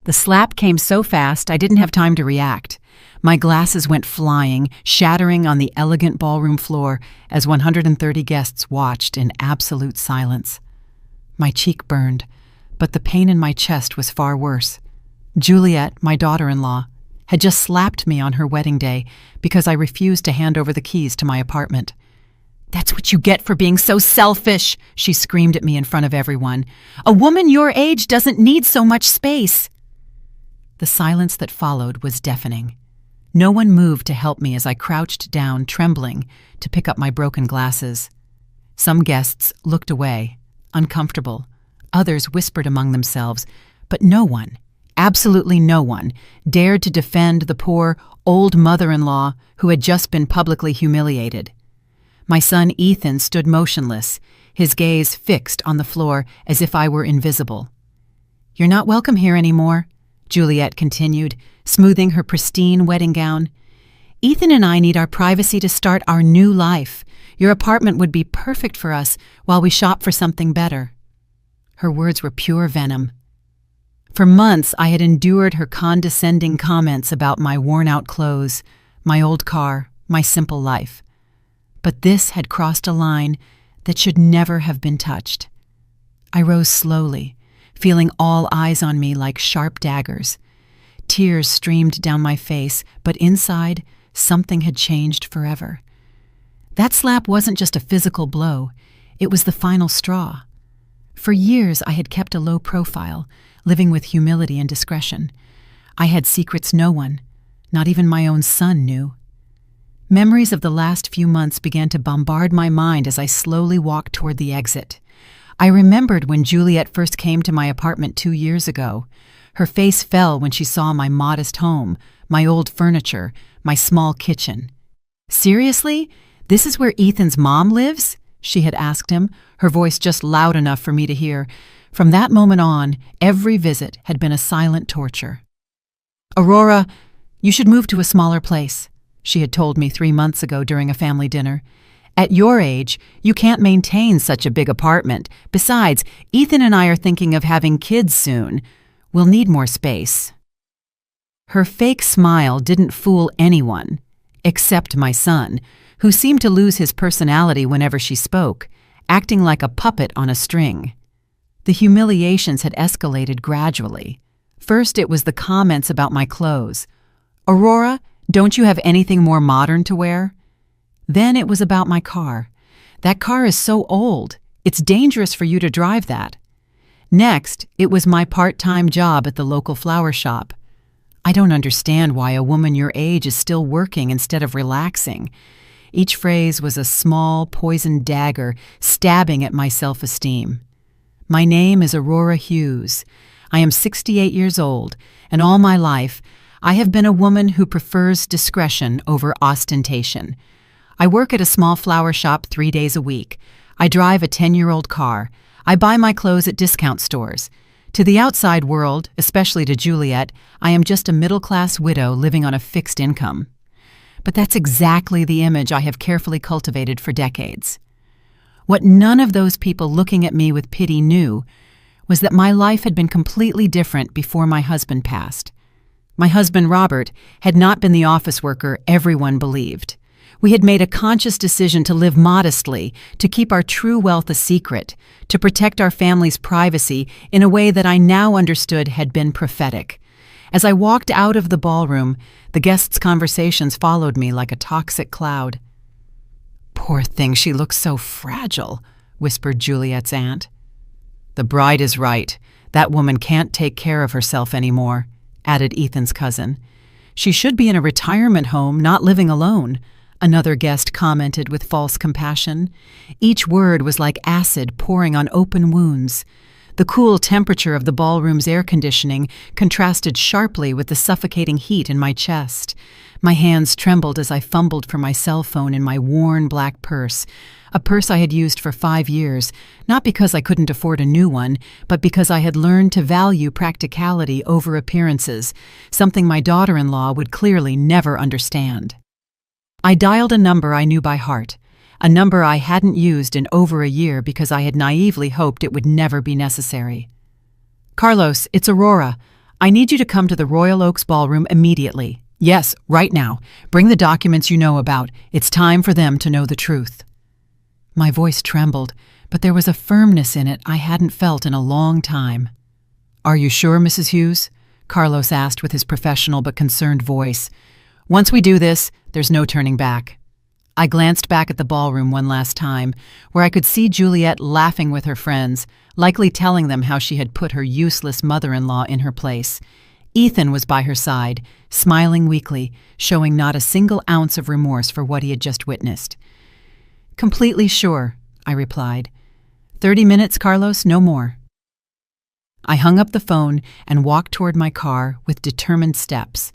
The slap came so fast I didn't have time to react. My glasses went flying, shattering on the elegant ballroom floor as 130 guests watched in absolute silence. My cheek burned, but the pain in my chest was far worse. Juliet, my daughter-in-law, had just slapped me on her wedding day because I refused to hand over the keys to my apartment. "That's what you get for being so selfish," she screamed at me in front of everyone. "A woman your age doesn't need so much space." The silence that followed was deafening. No one moved to help me as I crouched down, trembling, to pick up my broken glasses. Some guests looked away, uncomfortable. Others whispered among themselves, but no one, absolutely no one, dared to defend the poor, old mother-in-law who had just been publicly humiliated. My son Ethan stood motionless, his gaze fixed on the floor as if I were invisible. "You're not welcome here anymore," Juliet continued, smoothing her pristine wedding gown. "Ethan and I need our privacy to start our new life. Your apartment would be perfect for us while we shop for something better." Her words were pure venom. For months I had endured her condescending comments about my worn-out clothes, my old car, my simple life. But this had crossed a line that should never have been touched. I rose slowly, feeling all eyes on me like sharp daggers. Tears streamed down my face, but inside, something had changed forever. That slap wasn't just a physical blow, it was the final straw. For years I had kept a low profile, living with humility and discretion. I had secrets no one, not even my own son, knew. Memories of the last few months began to bombard my mind as I slowly walked toward the exit. I remembered when Juliet first came to my apartment 2 years ago. Her face fell when she saw my modest home, my old furniture, my small kitchen. "Seriously? This is where Ethan's mom lives?" she had asked him, her voice just loud enough for me to hear. From that moment on, every visit had been a silent torture. "Aurora, you should move to a smaller place," she had told me 3 months ago during a family dinner. "At your age, you can't maintain such a big apartment. Besides, Ethan and I are thinking of having kids soon. We'll need more space." Her fake smile didn't fool anyone, except my son, who seemed to lose his personality whenever she spoke, acting like a puppet on a string. The humiliations had escalated gradually. First, it was the comments about my clothes. "Aurora, don't you have anything more modern to wear?" Then it was about my car. "That car is so old. It's dangerous for you to drive that." Next, it was my part-time job at the local flower shop. "I don't understand why a woman your age is still working instead of relaxing." Each phrase was a small, poisoned dagger stabbing at my self-esteem. My name is Aurora Hughes. I am 68 years old, and all my life, I have been a woman who prefers discretion over ostentation. I work at a small flower shop 3 days a week. I drive a 10-year-old car. I buy my clothes at discount stores. To the outside world, especially to Juliet, I am just a middle-class widow living on a fixed income. But that's exactly the image I have carefully cultivated for decades. What none of those people looking at me with pity knew was that my life had been completely different before my husband passed. My husband, Robert, had not been the office worker everyone believed. We had made a conscious decision to live modestly, to keep our true wealth a secret, to protect our family's privacy in a way that I now understood had been prophetic. As I walked out of the ballroom, the guests' conversations followed me like a toxic cloud. "Poor thing, she looks so fragile," whispered Juliet's aunt. "The bride is right. That woman can't take care of herself anymore," added Ethan's cousin. "She should be in a retirement home, not living alone," another guest commented with false compassion. Each word was like acid pouring on open wounds. The cool temperature of the ballroom's air conditioning contrasted sharply with the suffocating heat in my chest. My hands trembled as I fumbled for my cell phone in my worn black purse, a purse I had used for 5 years, not because I couldn't afford a new one, but because I had learned to value practicality over appearances, something my daughter-in-law would clearly never understand. I dialed a number I knew by heart, a number I hadn't used in over a year because I had naively hoped it would never be necessary. "Carlos, it's Aurora. I need you to come to the Royal Oaks Ballroom immediately. Yes, right now. Bring the documents you know about. It's time for them to know the truth." My voice trembled, but there was a firmness in it I hadn't felt in a long time. "Are you sure, Mrs. Hughes?" Carlos asked with his professional but concerned voice. "Once we do this, there's no turning back." I glanced back at the ballroom one last time, where I could see Juliet laughing with her friends, likely telling them how she had put her useless mother-in-law in her place. Ethan was by her side, smiling weakly, showing not a single ounce of remorse for what he had just witnessed. "Completely sure," I replied. 30 minutes, Carlos, no more." I hung up the phone and walked toward my car with determined steps.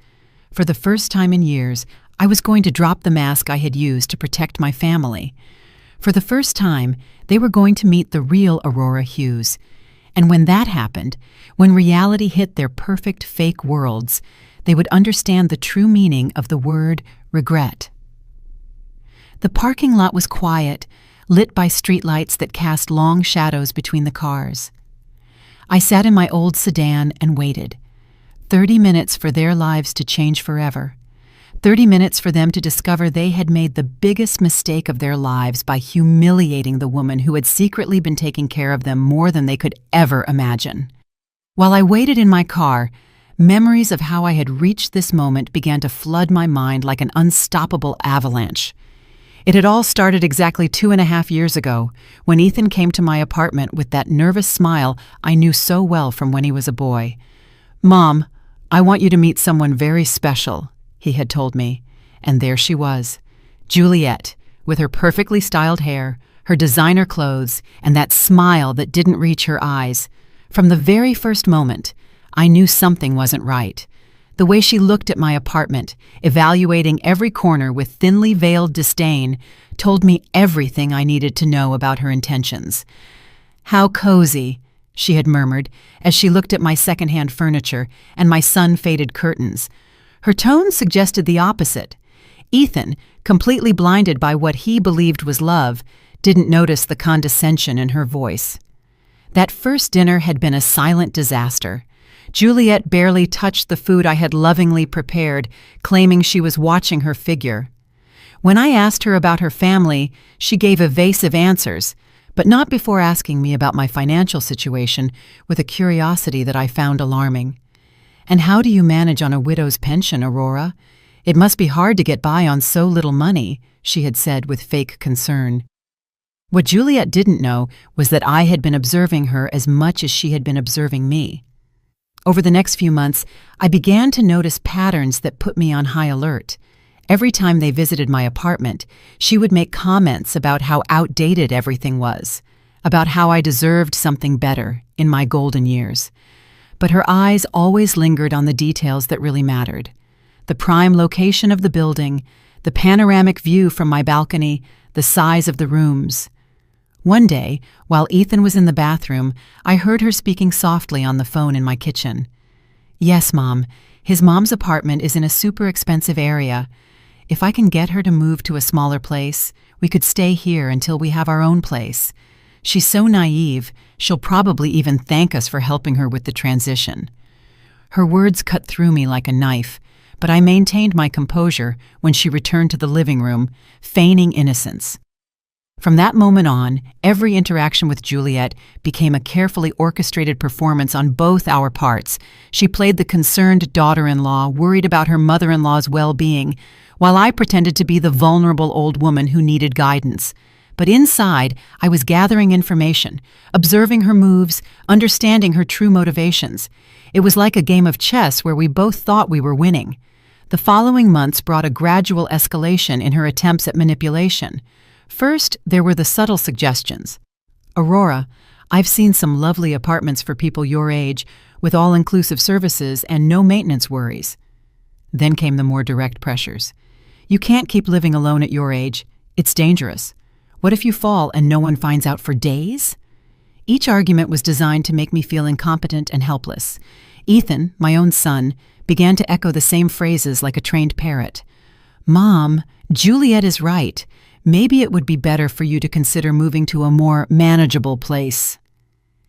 For the first time in years, I was going to drop the mask I had used to protect my family. For the first time, they were going to meet the real Aurora Hughes. And when that happened, when reality hit their perfect fake worlds, they would understand the true meaning of the word regret. The parking lot was quiet, lit by streetlights that cast long shadows between the cars. I sat in my old sedan and waited. 30 minutes for their lives to change forever. 30 minutes for them to discover they had made the biggest mistake of their lives by humiliating the woman who had secretly been taking care of them more than they could ever imagine. While I waited in my car, memories of how I had reached this moment began to flood my mind like an unstoppable avalanche. It had all started exactly 2.5 years ago, when Ethan came to my apartment with that nervous smile I knew so well from when he was a boy. "Mom, I want you to meet someone very special," he had told me. And there she was, Juliet, with her perfectly styled hair, her designer clothes, and that smile that didn't reach her eyes. From the very first moment, I knew something wasn't right. The way she looked at my apartment, evaluating every corner with thinly veiled disdain, told me everything I needed to know about her intentions. "How cozy," she had murmured as she looked at my secondhand furniture and my sun-faded curtains. Her tone suggested the opposite. Ethan, completely blinded by what he believed was love, didn't notice the condescension in her voice. That first dinner had been a silent disaster. Juliet barely touched the food I had lovingly prepared, claiming she was watching her figure. When I asked her about her family, she gave evasive answers, but not before asking me about my financial situation with a curiosity that I found alarming. "And how do you manage on a widow's pension, Aurora? It must be hard to get by on so little money," she had said with fake concern. What Juliet didn't know was that I had been observing her as much as she had been observing me. Over the next few months, I began to notice patterns that put me on high alert. Every time they visited my apartment, she would make comments about how outdated everything was, about how I deserved something better in my golden years. But her eyes always lingered on the details that really mattered. The prime location of the building, the panoramic view from my balcony, the size of the rooms. One day, while Ethan was in the bathroom, I heard her speaking softly on the phone in my kitchen. "Yes, Mom. His mom's apartment is in a super expensive area. If I can get her to move to a smaller place, we could stay here until we have our own place. She's so naive, she'll probably even thank us for helping her with the transition." Her words cut through me like a knife, but I maintained my composure when she returned to the living room, feigning innocence. From that moment on, every interaction with Juliet became a carefully orchestrated performance on both our parts. She played the concerned daughter-in-law, worried about her mother-in-law's well-being, while I pretended to be the vulnerable old woman who needed guidance. But inside, I was gathering information, observing her moves, understanding her true motivations. It was like a game of chess where we both thought we were winning. The following months brought a gradual escalation in her attempts at manipulation. First, there were the subtle suggestions. "Aurora, I've seen some lovely apartments for people your age, with all-inclusive services and no maintenance worries." Then came the more direct pressures. "You can't keep living alone at your age. It's dangerous. What if you fall and no one finds out for days?" Each argument was designed to make me feel incompetent and helpless. Ethan, my own son, began to echo the same phrases like a trained parrot. "Mom, Juliet is right. Maybe it would be better for you to consider moving to a more manageable place."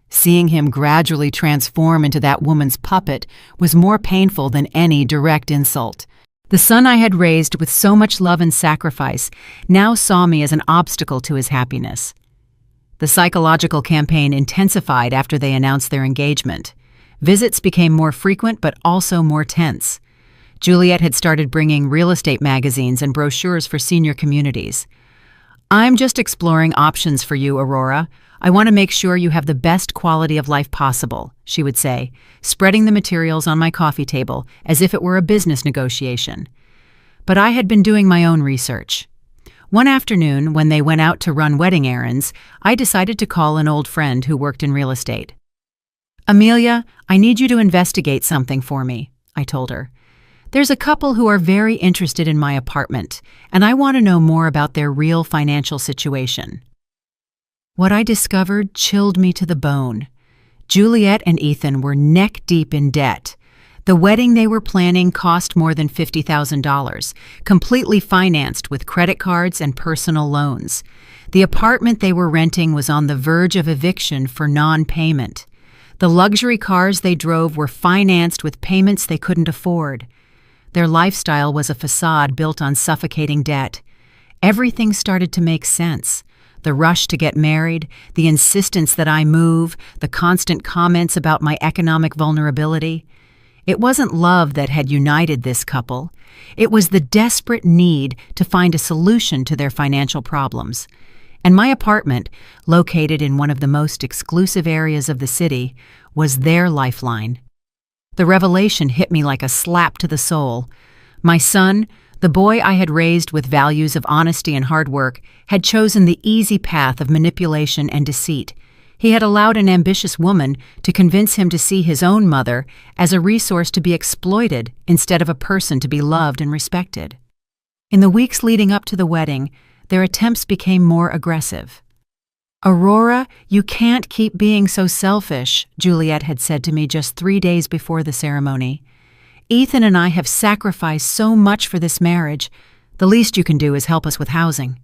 Seeing him gradually transform into that woman's puppet was more painful than any direct insult. The son I had raised with so much love and sacrifice now saw me as an obstacle to his happiness. The psychological campaign intensified after they announced their engagement. Visits became more frequent but also more tense. Juliet had started bringing real estate magazines and brochures for senior communities. "I'm just exploring options for you, Aurora. I want to make sure you have the best quality of life possible," she would say, spreading the materials on my coffee table as if it were a business negotiation. But I had been doing my own research. One afternoon, when they went out to run wedding errands, I decided to call an old friend who worked in real estate. "Amelia, I need you to investigate something for me," I told her. "There's a couple who are very interested in my apartment, and I want to know more about their real financial situation." What I discovered chilled me to the bone. Juliet and Ethan were neck-deep in debt. The wedding they were planning cost more than $50,000, completely financed with credit cards and personal loans. The apartment they were renting was on the verge of eviction for non-payment. The luxury cars they drove were financed with payments they couldn't afford. Their lifestyle was a facade built on suffocating debt. Everything started to make sense. The rush to get married, the insistence that I move, the constant comments about my economic vulnerability. It wasn't love that had united this couple. It was the desperate need to find a solution to their financial problems. And my apartment, located in one of the most exclusive areas of the city, was their lifeline. The revelation hit me like a slap to the soul. My son, the boy I had raised with values of honesty and hard work, had chosen the easy path of manipulation and deceit. He had allowed an ambitious woman to convince him to see his own mother as a resource to be exploited instead of a person to be loved and respected. In the weeks leading up to the wedding, their attempts became more aggressive. "Aurora, you can't keep being so selfish," Juliet had said to me just 3 days before the ceremony. "Ethan and I have sacrificed so much for this marriage. The least you can do is help us with housing."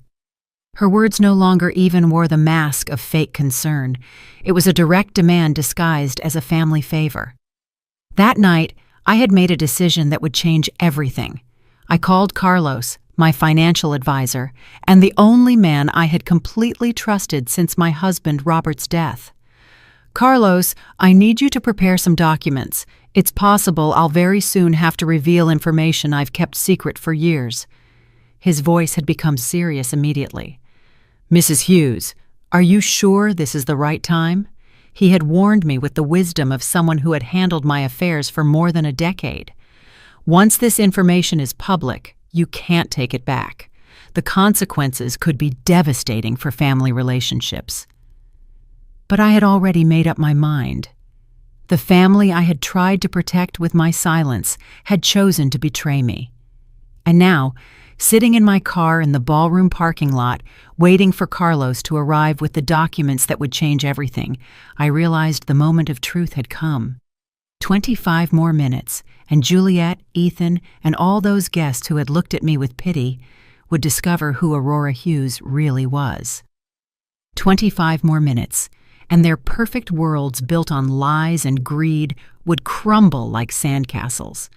Her words no longer even wore the mask of fake concern. It was a direct demand disguised as a family favor. That night, I had made a decision that would change everything. I called Carlos, my financial advisor, and the only man I had completely trusted since my husband Robert's death. "Carlos, I need you to prepare some documents. It's possible I'll very soon have to reveal information I've kept secret for years." His voice had become serious immediately. "Mrs. Hughes, are you sure this is the right time?" He had warned me with the wisdom of someone who had handled my affairs for more than a decade. "Once this information is public, you can't take it back. The consequences could be devastating for family relationships." But I had already made up my mind. The family I had tried to protect with my silence had chosen to betray me. And now, sitting in my car in the ballroom parking lot, waiting for Carlos to arrive with the documents that would change everything, I realized the moment of truth had come. 25 more minutes, and Juliet, Ethan, and all those guests who had looked at me with pity would discover who Aurora Hughes really was. 25 more minutes, and their perfect worlds built on lies and greed would crumble like sandcastles.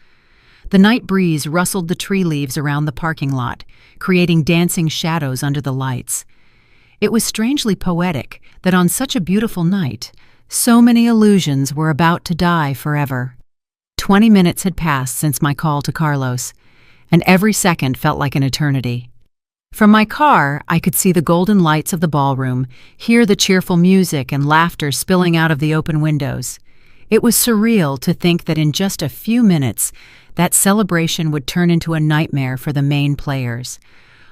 The night breeze rustled the tree leaves around the parking lot, creating dancing shadows under the lights. It was strangely poetic that on such a beautiful night, so many illusions were about to die forever. 20 minutes had passed since my call to Carlos, and every second felt like an eternity. From my car, I could see the golden lights of the ballroom, hear the cheerful music and laughter spilling out of the open windows. It was surreal to think that in just a few minutes, that celebration would turn into a nightmare for the main players.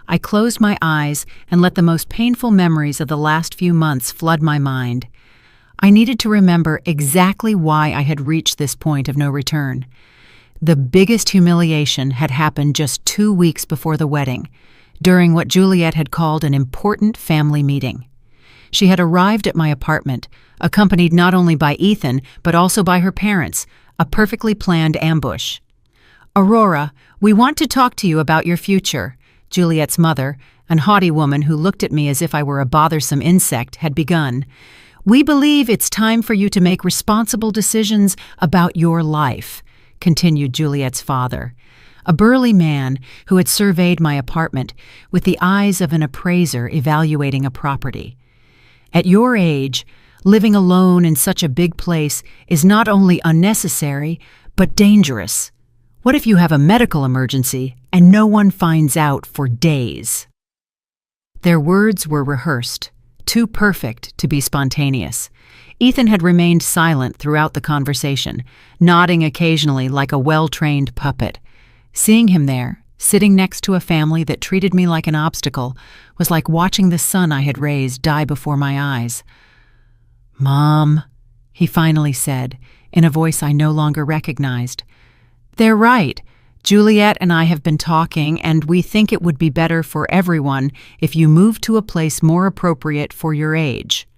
I closed my eyes and let the most painful memories of the last few months flood my mind. I needed to remember exactly why I had reached this point of no return. The biggest humiliation had happened just 2 weeks before the wedding, during what Juliet had called an important family meeting. She had arrived at my apartment, accompanied not only by Ethan, but also by her parents, a perfectly planned ambush. "Aurora, we want to talk to you about your future," Juliet's mother, an haughty woman who looked at me as if I were a bothersome insect, had begun. We believe it's time for you to make responsible decisions about your life," continued Juliet's father, a burly man who had surveyed my apartment with the eyes of an appraiser evaluating a property. "At your age, living alone in such a big place is not only unnecessary, but dangerous. What if you have a medical emergency and no one finds out for days?" Their words were rehearsed, too perfect to be spontaneous. Ethan had remained silent throughout the conversation, nodding occasionally like a well-trained puppet. Seeing him there, sitting next to a family that treated me like an obstacle, was like watching the son I had raised die before my eyes. "Mom," he finally said, in a voice I no longer recognized. "They're right. Juliet and I have been talking, and we think it would be better for everyone if you moved to a place more appropriate for your age."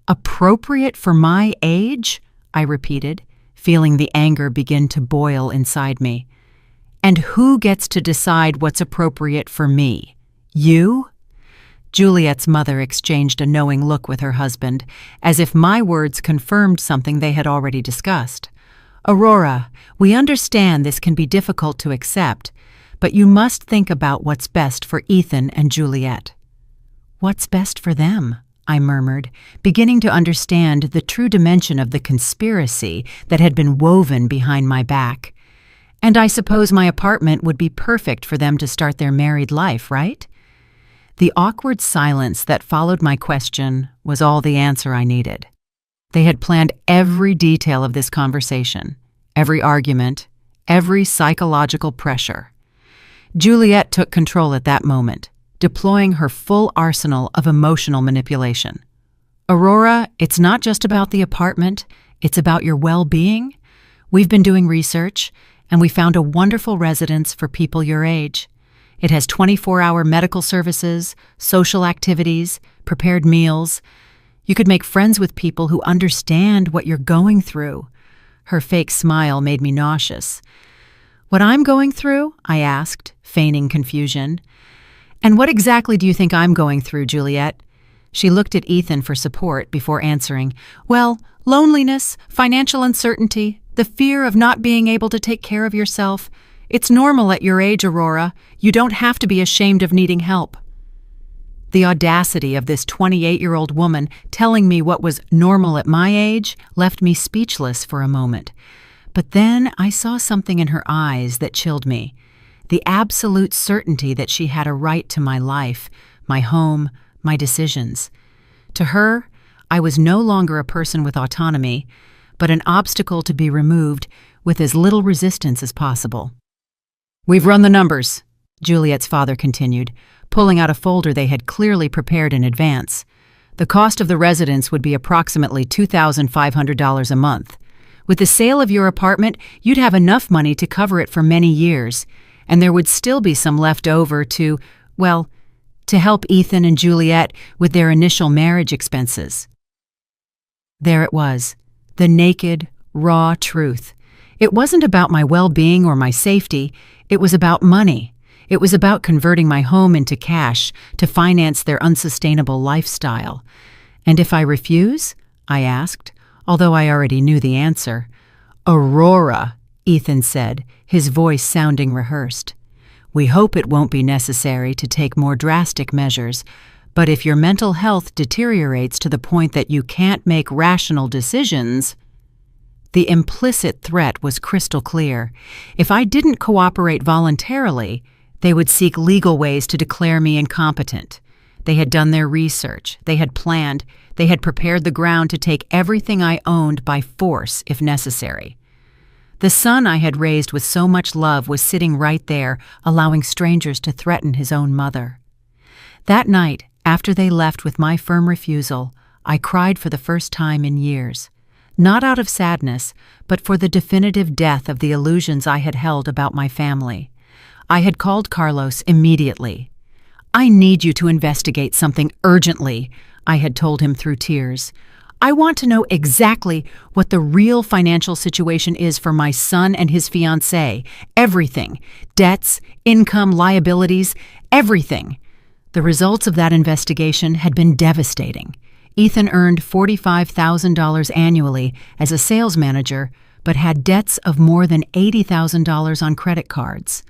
"Appropriate for my age?" I repeated, feeling the anger begin to boil inside me. "And who gets to decide what's appropriate for me? You?" Juliet's mother exchanged a knowing look with her husband, as if my words confirmed something they had already discussed. "Aurora, we understand this can be difficult to accept, but you must think about what's best for Ethan and Juliet." "What's best for them?" I murmured, beginning to understand the true dimension of the conspiracy that had been woven behind my back. "And I suppose my apartment would be perfect for them to start their married life, right?" The awkward silence that followed my question was all the answer I needed. They had planned every detail of this conversation, every argument, every psychological pressure. Juliet took control at that moment, deploying her full arsenal of emotional manipulation. "Aurora, it's not just about the apartment, it's about your well-being. We've been doing research, and we found a wonderful residence for people your age. It has 24-hour medical services, social activities, prepared meals. You could make friends with people who understand what you're going through." Her fake smile made me nauseous. "What I'm going through?" I asked, feigning confusion. "And what exactly do you think I'm going through, Juliet?" She looked at Ethan for support before answering. "Well, loneliness, financial uncertainty, the fear of not being able to take care of yourself. It's normal at your age, Aurora. You don't have to be ashamed of needing help." The audacity of this 28-year-old woman telling me what was normal at my age left me speechless for a moment. But then I saw something in her eyes that chilled me. The absolute certainty that she had a right to my life, my home, my decisions. To her, I was no longer a person with autonomy, but an obstacle to be removed with as little resistance as possible. "We've run the numbers," Juliet's father continued, pulling out a folder they had clearly prepared in advance. "The cost of the residence would be approximately $2,500 a month. With the sale of your apartment, you'd have enough money to cover it for many years, and there would still be some left over to help Ethan and Juliet with their initial marriage expenses." There it was, the naked, raw truth. It wasn't about my well-being or my safety, it was about money. It was about converting my home into cash to finance their unsustainable lifestyle. "And if I refuse?" I asked, although I already knew the answer. "Aurora," Ethan said, his voice sounding rehearsed. "We hope it won't be necessary to take more drastic measures, but if your mental health deteriorates to the point that you can't make rational decisions—" The implicit threat was crystal clear. If I didn't cooperate voluntarily, they would seek legal ways to declare me incompetent. They had done their research, they had planned, they had prepared the ground to take everything I owned by force if necessary. The son I had raised with so much love was sitting right there, allowing strangers to threaten his own mother. That night, after they left with my firm refusal, I cried for the first time in years. Not out of sadness, but for the definitive death of the illusions I had held about my family. I had called Carlos immediately. "I need you to investigate something urgently," I had told him through tears. "I want to know exactly what the real financial situation is for my son and his fiancée. Everything. Debts, income, liabilities, everything." The results of that investigation had been devastating. Ethan earned $45,000 annually as a sales manager, but had debts of more than $80,000 on credit cards.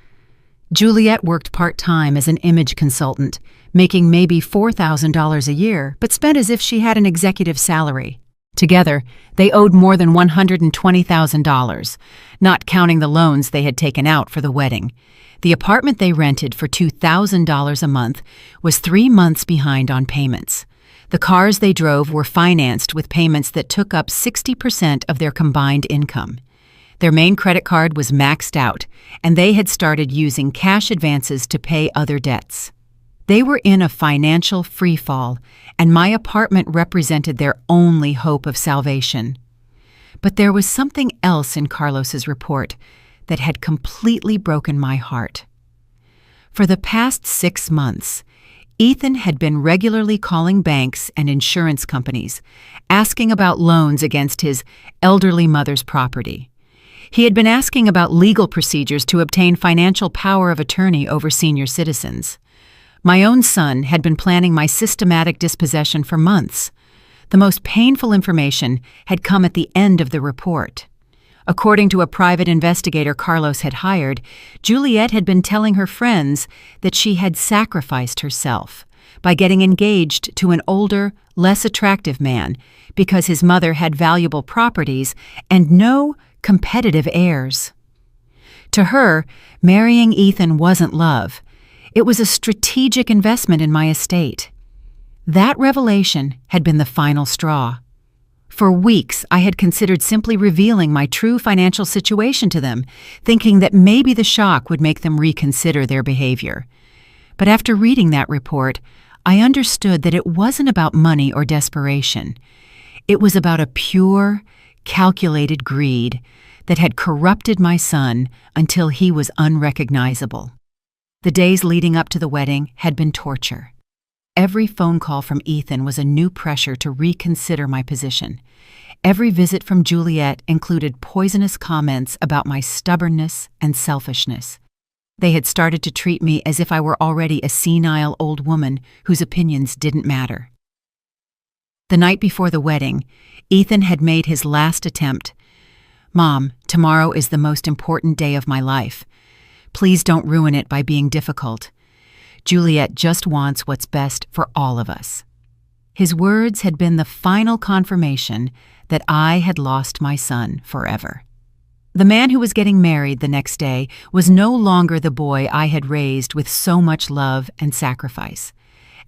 Juliet worked part-time as an image consultant, making maybe $4,000 a year, but spent as if she had an executive salary. Together, they owed more than $120,000, not counting the loans they had taken out for the wedding. The apartment they rented for $2,000 a month was 3 months behind on payments. The cars they drove were financed with payments that took up 60% of their combined income. Their main credit card was maxed out, and they had started using cash advances to pay other debts. They were in a financial freefall, and my apartment represented their only hope of salvation. But there was something else in Carlos's report that had completely broken my heart. For the past 6 months, Ethan had been regularly calling banks and insurance companies, asking about loans against his elderly mother's property. He had been asking about legal procedures to obtain financial power of attorney over senior citizens. My own son had been planning my systematic dispossession for months. The most painful information had come at the end of the report. According to a private investigator Carlos had hired, Juliet had been telling her friends that she had sacrificed herself by getting engaged to an older, less attractive man because his mother had valuable properties and no competitive heirs. To her, marrying Ethan wasn't love. It was a strategic investment in my estate. That revelation had been the final straw. For weeks, I had considered simply revealing my true financial situation to them, thinking that maybe the shock would make them reconsider their behavior. But after reading that report, I understood that it wasn't about money or desperation. It was about a pure, calculated greed that had corrupted my son until he was unrecognizable. The days leading up to the wedding had been torture. Every phone call from Ethan was a new pressure to reconsider my position. Every visit from Juliet included poisonous comments about my stubbornness and selfishness. They had started to treat me as if I were already a senile old woman whose opinions didn't matter. The night before the wedding, Ethan had made his last attempt. "Mom, tomorrow is the most important day of my life. Please don't ruin it by being difficult. Juliet just wants what's best for all of us." His words had been the final confirmation that I had lost my son forever. The man who was getting married the next day was no longer the boy I had raised with so much love and sacrifice.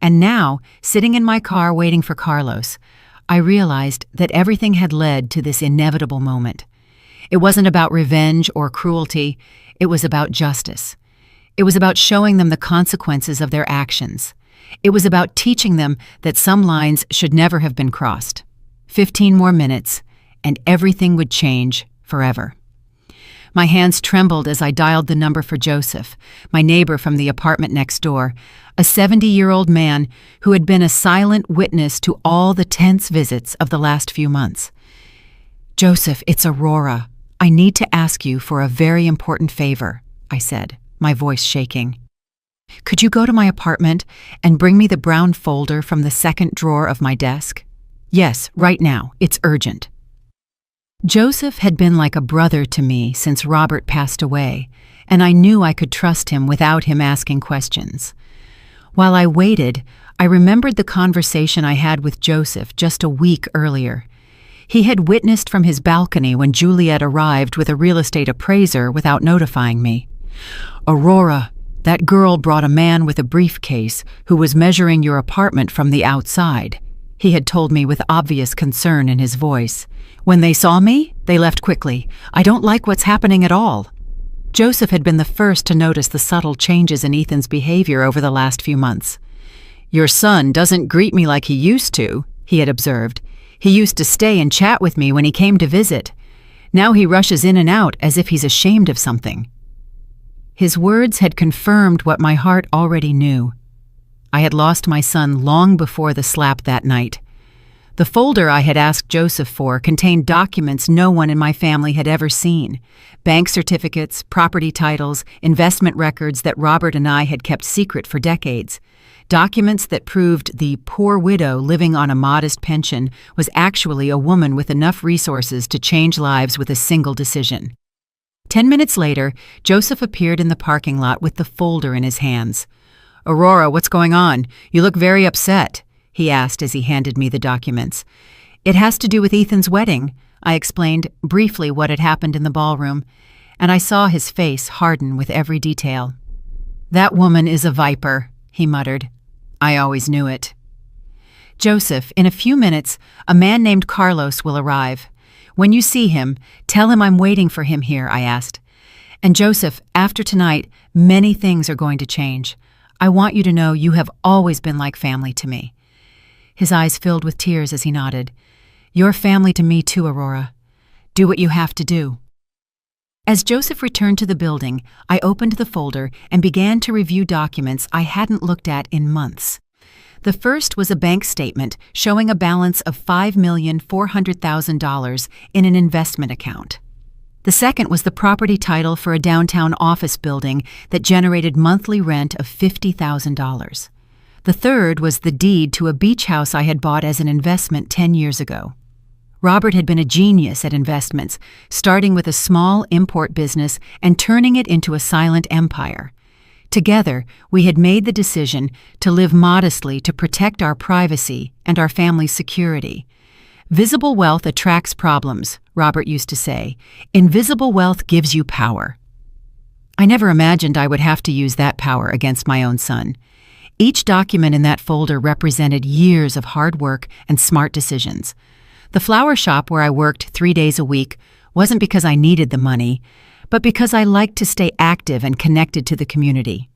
And now, sitting in my car waiting for Carlos, I realized that everything had led to this inevitable moment. It wasn't about revenge or cruelty. It was about justice. It was about showing them the consequences of their actions. It was about teaching them that some lines should never have been crossed. 15 more minutes, and everything would change forever. My hands trembled as I dialed the number for Joseph, my neighbor from the apartment next door, a 70-year-old man who had been a silent witness to all the tense visits of the last few months. "Joseph, it's Aurora. I need to ask you for a very important favor," I said, my voice shaking. "Could you go to my apartment and bring me the brown folder from the second drawer of my desk?" "Yes, right now. It's urgent." Joseph had been like a brother to me since Robert passed away, and I knew I could trust him without him asking questions. While I waited, I remembered the conversation I had with Joseph just a week earlier. He had witnessed from his balcony when Juliet arrived with a real estate appraiser without notifying me. "Aurora, that girl brought a man with a briefcase who was measuring your apartment from the outside," he had told me with obvious concern in his voice. "When they saw me, they left quickly. I don't like what's happening at all." Joseph had been the first to notice the subtle changes in Ethan's behavior over the last few months. "Your son doesn't greet me like he used to," he had observed. "He used to stay and chat with me when he came to visit. Now he rushes in and out as if he's ashamed of something." His words had confirmed what my heart already knew. I had lost my son long before the slap that night. The folder I had asked Joseph for contained documents no one in my family had ever seen: bank certificates, property titles, investment records that Robert and I had kept secret for decades. Documents that proved the poor widow living on a modest pension was actually a woman with enough resources to change lives with a single decision. 10 minutes later, Joseph appeared in the parking lot with the folder in his hands. "Aurora, what's going on? You look very upset," he asked as he handed me the documents. "It has to do with Ethan's wedding." I explained briefly what had happened in the ballroom, and I saw his face harden with every detail. "That woman is a viper," he muttered. "I always knew it." "Joseph, in a few minutes, a man named Carlos will arrive. When you see him, tell him I'm waiting for him here," I asked. "And Joseph, after tonight, many things are going to change. I want you to know you have always been like family to me." His eyes filled with tears as he nodded. "You're family to me too, Aurora. Do what you have to do." As Joseph returned to the building, I opened the folder and began to review documents I hadn't looked at in months. The first was a bank statement showing a balance of $5,400,000 in an investment account. The second was the property title for a downtown office building that generated monthly rent of $50,000. The third was the deed to a beach house I had bought as an investment 10 years ago. Robert had been a genius at investments, starting with a small import business and turning it into a silent empire. Together, we had made the decision to live modestly to protect our privacy and our family's security. "Visible wealth attracts problems," Robert used to say. "Invisible wealth gives you power." I never imagined I would have to use that power against my own son. Each document in that folder represented years of hard work and smart decisions. The flower shop where I worked 3 days a week wasn't because I needed the money, but because I liked to stay active and connected to the community.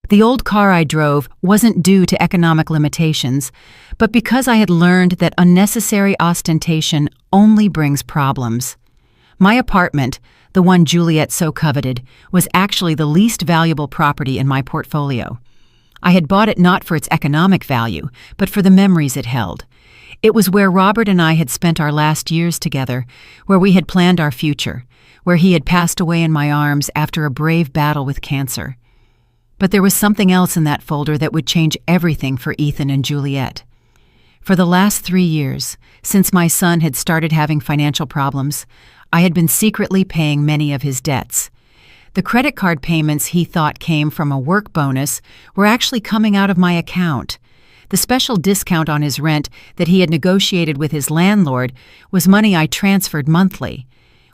The old car I drove wasn't due to economic limitations, but because I had learned that unnecessary ostentation only brings problems. My apartment, the one Juliet so coveted, was actually the least valuable property in my portfolio. I had bought it not for its economic value, but for the memories it held. It was where Robert and I had spent our last years together, where we had planned our future, where he had passed away in my arms after a brave battle with cancer. But there was something else in that folder that would change everything for Ethan and Juliet. For the last 3 years, since my son had started having financial problems, I had been secretly paying many of his debts. The credit card payments he thought came from a work bonus were actually coming out of my account. The special discount on his rent that he had negotiated with his landlord was money I transferred monthly.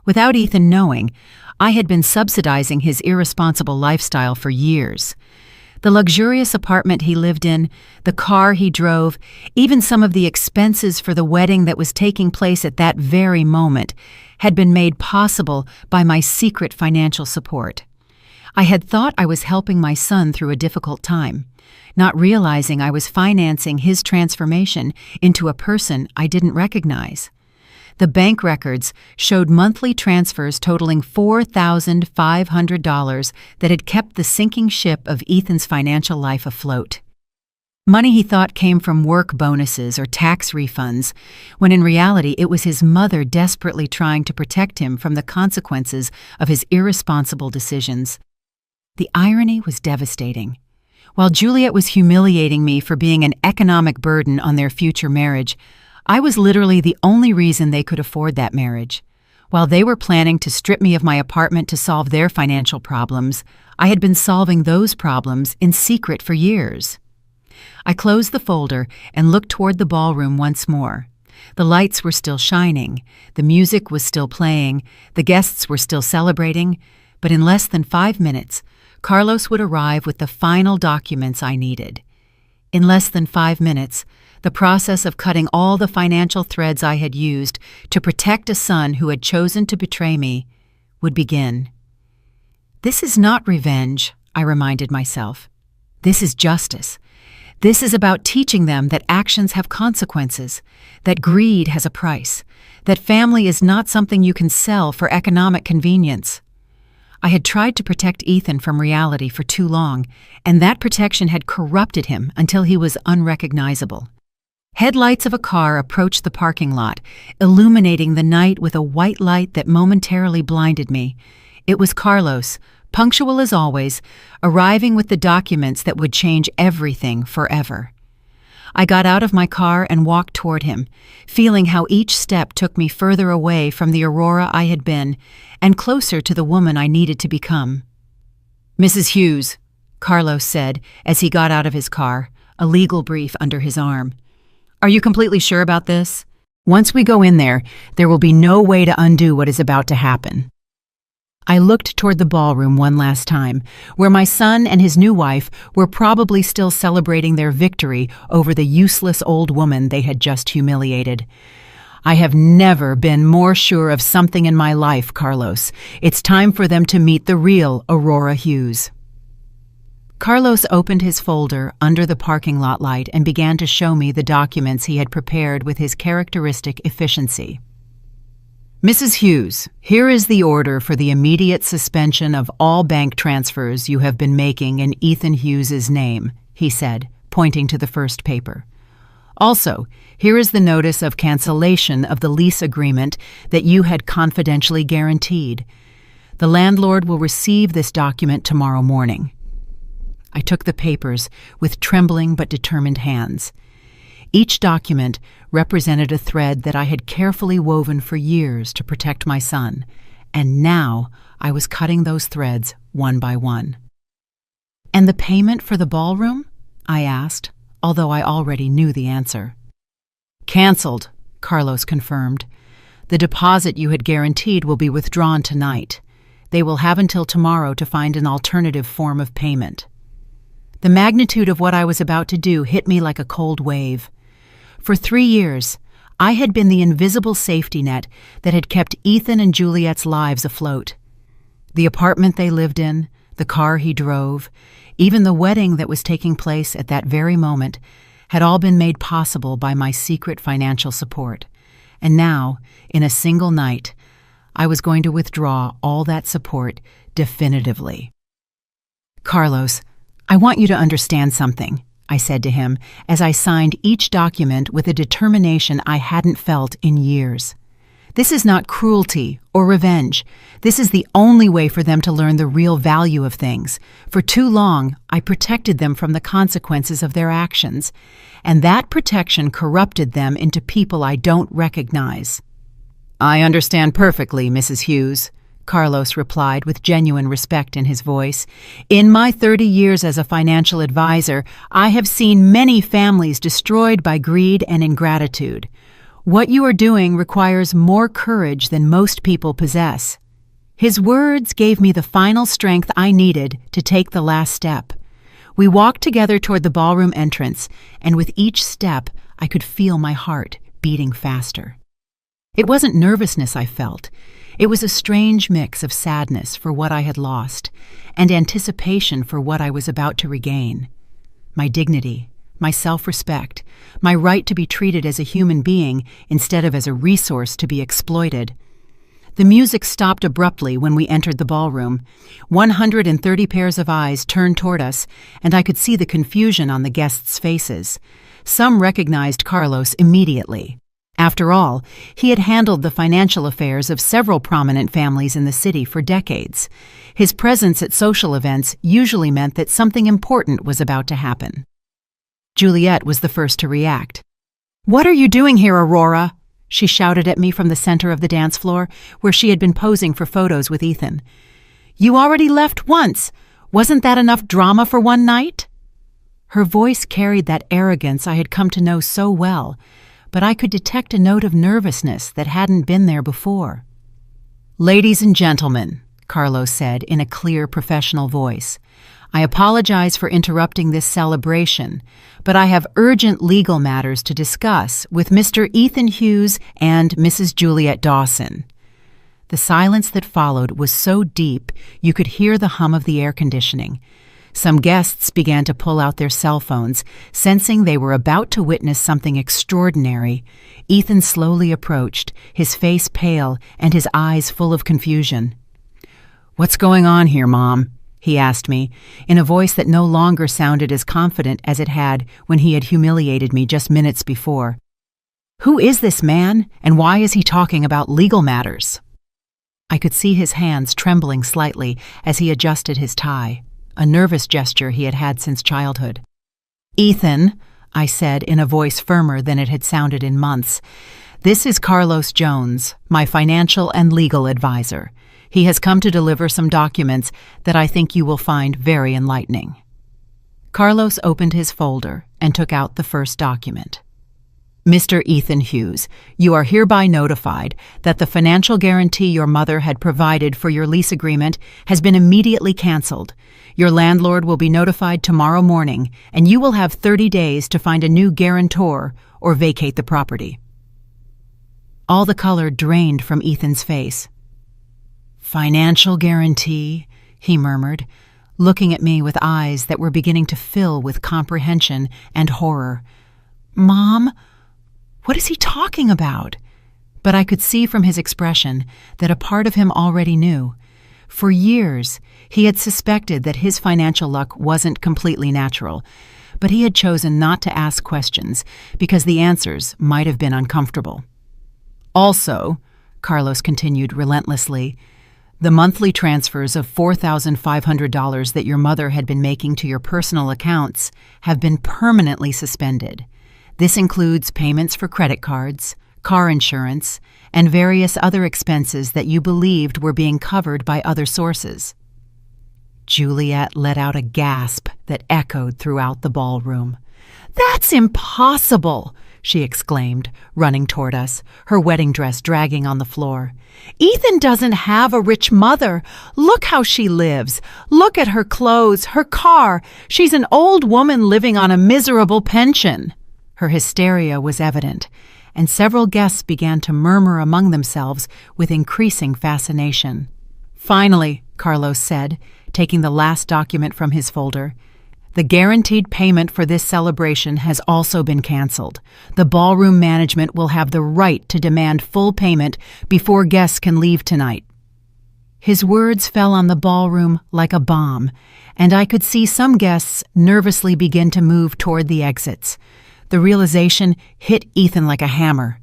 Without Ethan knowing, I had been subsidizing his irresponsible lifestyle for years. The luxurious apartment he lived in, the car he drove, even some of the expenses for the wedding that was taking place at that very moment had been made possible by my secret financial support. I had thought I was helping my son through a difficult time, not realizing I was financing his transformation into a person I didn't recognize. The bank records showed monthly transfers totaling $4,500 that had kept the sinking ship of Ethan's financial life afloat. Money he thought came from work bonuses or tax refunds, when in reality it was his mother desperately trying to protect him from the consequences of his irresponsible decisions. The irony was devastating. While Juliet was humiliating me for being an economic burden on their future marriage, I was literally the only reason they could afford that marriage. While they were planning to strip me of my apartment to solve their financial problems, I had been solving those problems in secret for years. I closed the folder and looked toward the ballroom once more. The lights were still shining, the music was still playing, the guests were still celebrating, but in less than 5 minutes, Carlos would arrive with the final documents I needed. In less than 5 minutes, the process of cutting all the financial threads I had used to protect a son who had chosen to betray me would begin. This is not revenge, I reminded myself. This is justice. This is about teaching them that actions have consequences, that greed has a price, that family is not something you can sell for economic convenience. I had tried to protect Ethan from reality for too long, and that protection had corrupted him until he was unrecognizable. Headlights of a car approached the parking lot, illuminating the night with a white light that momentarily blinded me. It was Carlos, punctual as always, arriving with the documents that would change everything forever. I got out of my car and walked toward him, feeling how each step took me further away from the Aurora I had been and closer to the woman I needed to become. "Mrs. Hughes," Carlos said as he got out of his car, a legal brief under his arm. "Are you completely sure about this? Once we go in there will be no way to undo what is about to happen." I looked toward the ballroom one last time, where my son and his new wife were probably still celebrating their victory over the useless old woman they had just humiliated. "I have never been more sure of something in my life, Carlos. It's time for them to meet the real Aurora Hughes." Carlos opened his folder under the parking lot light and began to show me the documents he had prepared with his characteristic efficiency. "Mrs. Hughes, here is the order for the immediate suspension of all bank transfers you have been making in Ethan Hughes's name," he said, pointing to the first paper. "Also, here is the notice of cancellation of the lease agreement that you had confidentially guaranteed. The landlord will receive this document tomorrow morning." I took the papers with trembling but determined hands. Each document represented a thread that I had carefully woven for years to protect my son, and now I was cutting those threads one by one. "And the payment for the ballroom?" I asked, although I already knew the answer. "Cancelled," Carlos confirmed. "The deposit you had guaranteed will be withdrawn tonight. They will have until tomorrow to find an alternative form of payment." The magnitude of what I was about to do hit me like a cold wave. For 3 years, I had been the invisible safety net that had kept Ethan and Juliet's lives afloat. The apartment they lived in, the car he drove, even the wedding that was taking place at that very moment had all been made possible by my secret financial support. And now, in a single night, I was going to withdraw all that support definitively. "Carlos, I want you to understand something," I said to him as I signed each document with a determination I hadn't felt in years. "This is not cruelty or revenge. This is the only way for them to learn the real value of things. For too long, I protected them from the consequences of their actions, and that protection corrupted them into people I don't recognize." "I understand perfectly, Mrs. Hughes," Carlos replied with genuine respect in his voice. "In my 30 years as a financial advisor, I have seen many families destroyed by greed and ingratitude. What you are doing requires more courage than most people possess." His words gave me the final strength I needed to take the last step. We walked together toward the ballroom entrance, and with each step, I could feel my heart beating faster. It wasn't nervousness I felt. It was a strange mix of sadness for what I had lost and anticipation for what I was about to regain. My dignity, my self-respect, my right to be treated as a human being instead of as a resource to be exploited. The music stopped abruptly when we entered the ballroom. 130 pairs of eyes turned toward us, and I could see the confusion on the guests' faces. Some recognized Carlos immediately. After all, he had handled the financial affairs of several prominent families in the city for decades. His presence at social events usually meant that something important was about to happen. Juliet was the first to react. "What are you doing here, Aurora?" she shouted at me from the center of the dance floor, where she had been posing for photos with Ethan. "You already left once. Wasn't that enough drama for one night?" Her voice carried that arrogance I had come to know so well, but I could detect a note of nervousness that hadn't been there before. "Ladies and gentlemen," Carlos said in a clear, professional voice, "I apologize for interrupting this celebration, but I have urgent legal matters to discuss with Mr. Ethan Hughes and Mrs. Juliet Dawson." The silence that followed was so deep you could hear the hum of the air conditioning. Some guests began to pull out their cell phones, sensing they were about to witness something extraordinary. Ethan slowly approached, his face pale and his eyes full of confusion. "What's going on here, Mom?" he asked me, in a voice that no longer sounded as confident as it had when he had humiliated me just minutes before. "Who is this man, and why is he talking about legal matters?" I could see his hands trembling slightly as he adjusted his tie, a nervous gesture he had had since childhood. "Ethan," I said in a voice firmer than it had sounded in months, "this is Carlos Jones, my financial and legal advisor. He has come to deliver some documents that I think you will find very enlightening." Carlos opened his folder and took out the first document. "Mr. Ethan Hughes, you are hereby notified that the financial guarantee your mother had provided for your lease agreement has been immediately canceled. Your landlord will be notified tomorrow morning, and you will have 30 days to find a new guarantor or vacate the property." All the color drained from Ethan's face. "Financial guarantee," he murmured, looking at me with eyes that were beginning to fill with comprehension and horror. "Mom, what is he talking about?" But I could see from his expression that a part of him already knew. For years, he had suspected that his financial luck wasn't completely natural, but he had chosen not to ask questions because the answers might have been uncomfortable. "Also," Carlos continued relentlessly, "the monthly transfers of $4,500 that your mother had been making to your personal accounts have been permanently suspended. This includes payments for credit cards, car insurance, and various other expenses that you believed were being covered by other sources." Juliet let out a gasp that echoed throughout the ballroom. "That's impossible!" she exclaimed, running toward us, her wedding dress dragging on the floor. "Ethan doesn't have a rich mother. Look how she lives. Look at her clothes, her car. She's an old woman living on a miserable pension." Her hysteria was evident, and several guests began to murmur among themselves with increasing fascination. "Finally," Carlos said, taking the last document from his folder, "the guaranteed payment for this celebration has also been canceled. The ballroom management will have the right to demand full payment before guests can leave tonight." His words fell on the ballroom like a bomb, and I could see some guests nervously begin to move toward the exits. The realization hit Ethan like a hammer.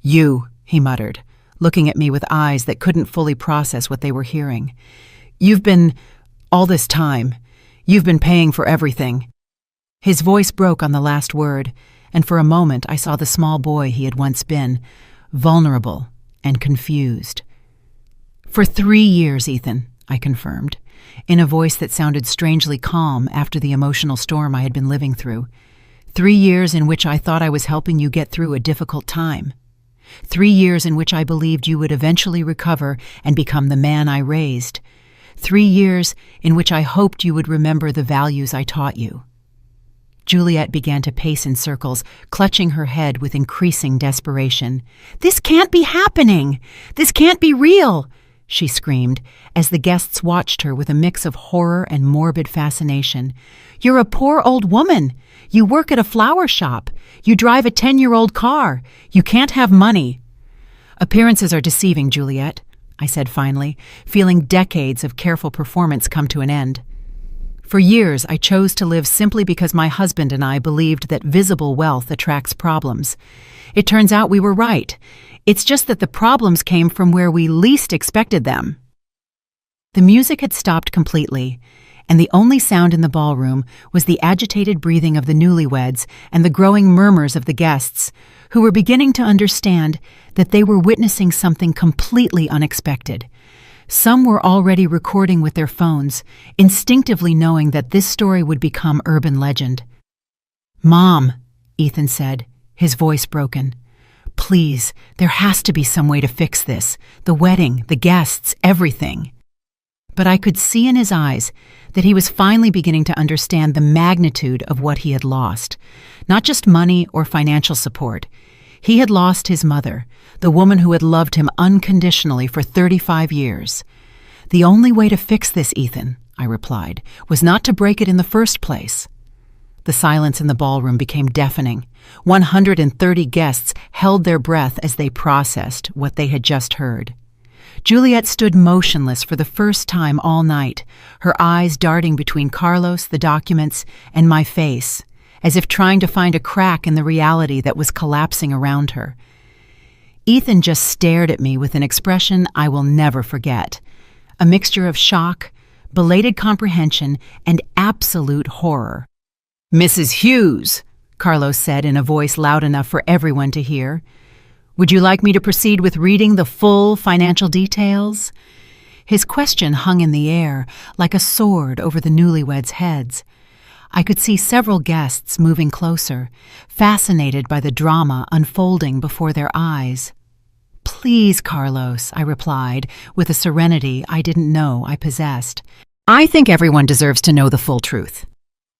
"You," he muttered, looking at me with eyes that couldn't fully process what they were hearing. All this time, you've been paying for everything." His voice broke on the last word, and for a moment I saw the small boy he had once been, vulnerable and confused. "For 3 years, Ethan," I confirmed, in a voice that sounded strangely calm after the emotional storm I had been living through. 3 years in which I thought I was helping you get through a difficult time. 3 years in which I believed you would eventually recover and become the man I raised. 3 years in which I hoped you would remember the values I taught you." Juliet began to pace in circles, clutching her head with increasing desperation. "This can't be happening! This can't be real!" she screamed, as the guests watched her with a mix of horror and morbid fascination. "You're a poor old woman. You work at a flower shop. You drive a 10-year-old car. You can't have money." "Appearances are deceiving, Juliet," I said finally, feeling decades of careful performance come to an end. "For years, I chose to live simply because my husband and I believed that visible wealth attracts problems. It turns out we were right. It's just that the problems came from where we least expected them." The music had stopped completely, and the only sound in the ballroom was the agitated breathing of the newlyweds and the growing murmurs of the guests, who were beginning to understand that they were witnessing something completely unexpected. Some were already recording with their phones, instinctively knowing that this story would become urban legend. "Mom," Ethan said, his voice broken, "please, there has to be some way to fix this. The wedding, the guests, everything." But I could see in his eyes that he was finally beginning to understand the magnitude of what he had lost. Not just money or financial support. He had lost his mother, the woman who had loved him unconditionally for 35 years. "The only way to fix this, Ethan," I replied, "was not to break it in the first place." The silence in the ballroom became deafening. 130 guests held their breath as they processed what they had just heard. Juliet stood motionless for the first time all night, her eyes darting between Carlos, the documents, and my face, as if trying to find a crack in the reality that was collapsing around her. Ethan just stared at me with an expression I will never forget, a mixture of shock, belated comprehension, and absolute horror. "Mrs. Hughes," Carlos said in a voice loud enough for everyone to hear, "would you like me to proceed with reading the full financial details?" His question hung in the air like a sword over the newlyweds' heads. I could see several guests moving closer, fascinated by the drama unfolding before their eyes. "Please, Carlos," I replied, with a serenity I didn't know I possessed. "I think everyone deserves to know the full truth."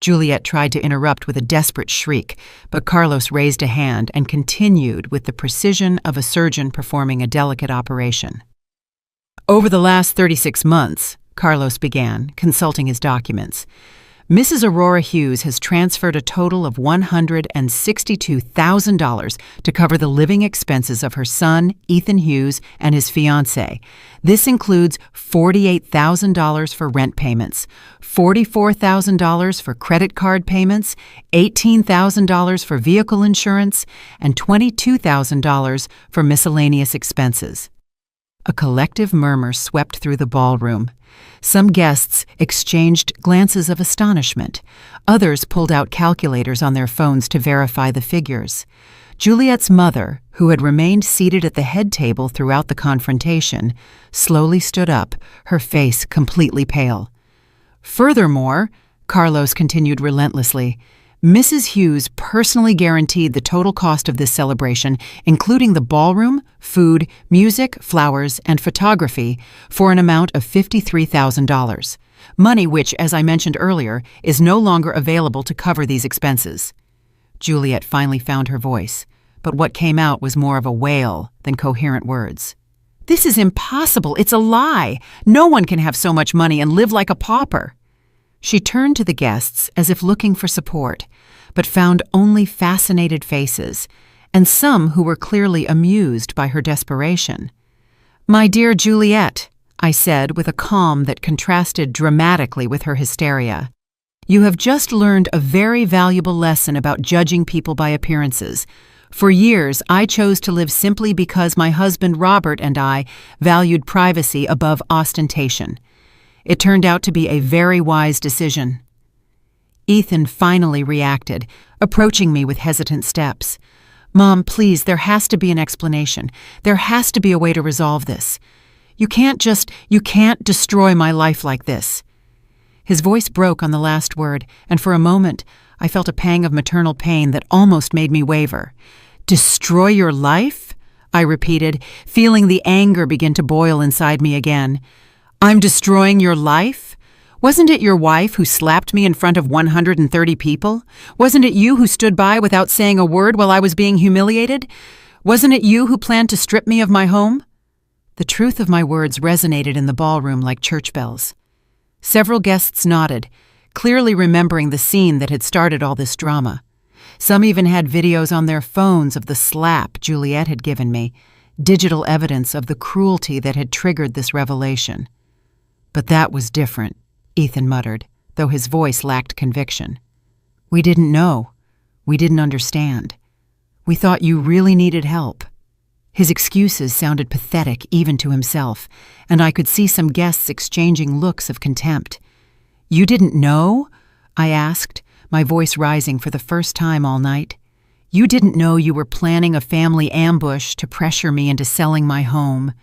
Juliet tried to interrupt with a desperate shriek, but Carlos raised a hand and continued with the precision of a surgeon performing a delicate operation. "Over the last 36 months, Carlos began, consulting his documents, Mrs. Aurora Hughes has transferred a total of $162,000 to cover the living expenses of her son, Ethan Hughes, and his fiancée. This includes $48,000 for rent payments, $44,000 for credit card payments, $18,000 for vehicle insurance, and $22,000 for miscellaneous expenses." A collective murmur swept through the ballroom. Some guests exchanged glances of astonishment. Others pulled out calculators on their phones to verify the figures. Juliet's mother, who had remained seated at the head table throughout the confrontation, slowly stood up, her face completely pale. "Furthermore," Carlos continued relentlessly, "Mrs. Hughes personally guaranteed the total cost of this celebration, including the ballroom, food, music, flowers, and photography, for an amount of $53,000, money which, as I mentioned earlier, is no longer available to cover these expenses." Juliet finally found her voice, but what came out was more of a wail than coherent words. "This is impossible! It's a lie! No one can have so much money and live like a pauper!" She turned to the guests as if looking for support, but found only fascinated faces, and some who were clearly amused by her desperation. "My dear Juliet," I said with a calm that contrasted dramatically with her hysteria, "you have just learned a very valuable lesson about judging people by appearances. For years, I chose to live simply because my husband Robert and I valued privacy above ostentation. It turned out to be a very wise decision." Ethan finally reacted, approaching me with hesitant steps. "Mom, please, there has to be an explanation. There has to be a way to resolve this. You can't destroy my life like this." His voice broke on the last word, and for a moment, I felt a pang of maternal pain that almost made me waver. "Destroy your life?" I repeated, feeling the anger begin to boil inside me again. "I'm destroying your life? Wasn't it your wife who slapped me in front of 130 people? Wasn't it you who stood by without saying a word while I was being humiliated? Wasn't it you who planned to strip me of my home?" The truth of my words resonated in the ballroom like church bells. Several guests nodded, clearly remembering the scene that had started all this drama. Some even had videos on their phones of the slap Juliet had given me, digital evidence of the cruelty that had triggered this revelation. "But that was different," Ethan muttered, though his voice lacked conviction. "We didn't know. We didn't understand. We thought you really needed help." His excuses sounded pathetic even to himself, and I could see some guests exchanging looks of contempt. "You didn't know?" I asked, my voice rising for the first time all night. "You didn't know you were planning a family ambush to pressure me into selling my home?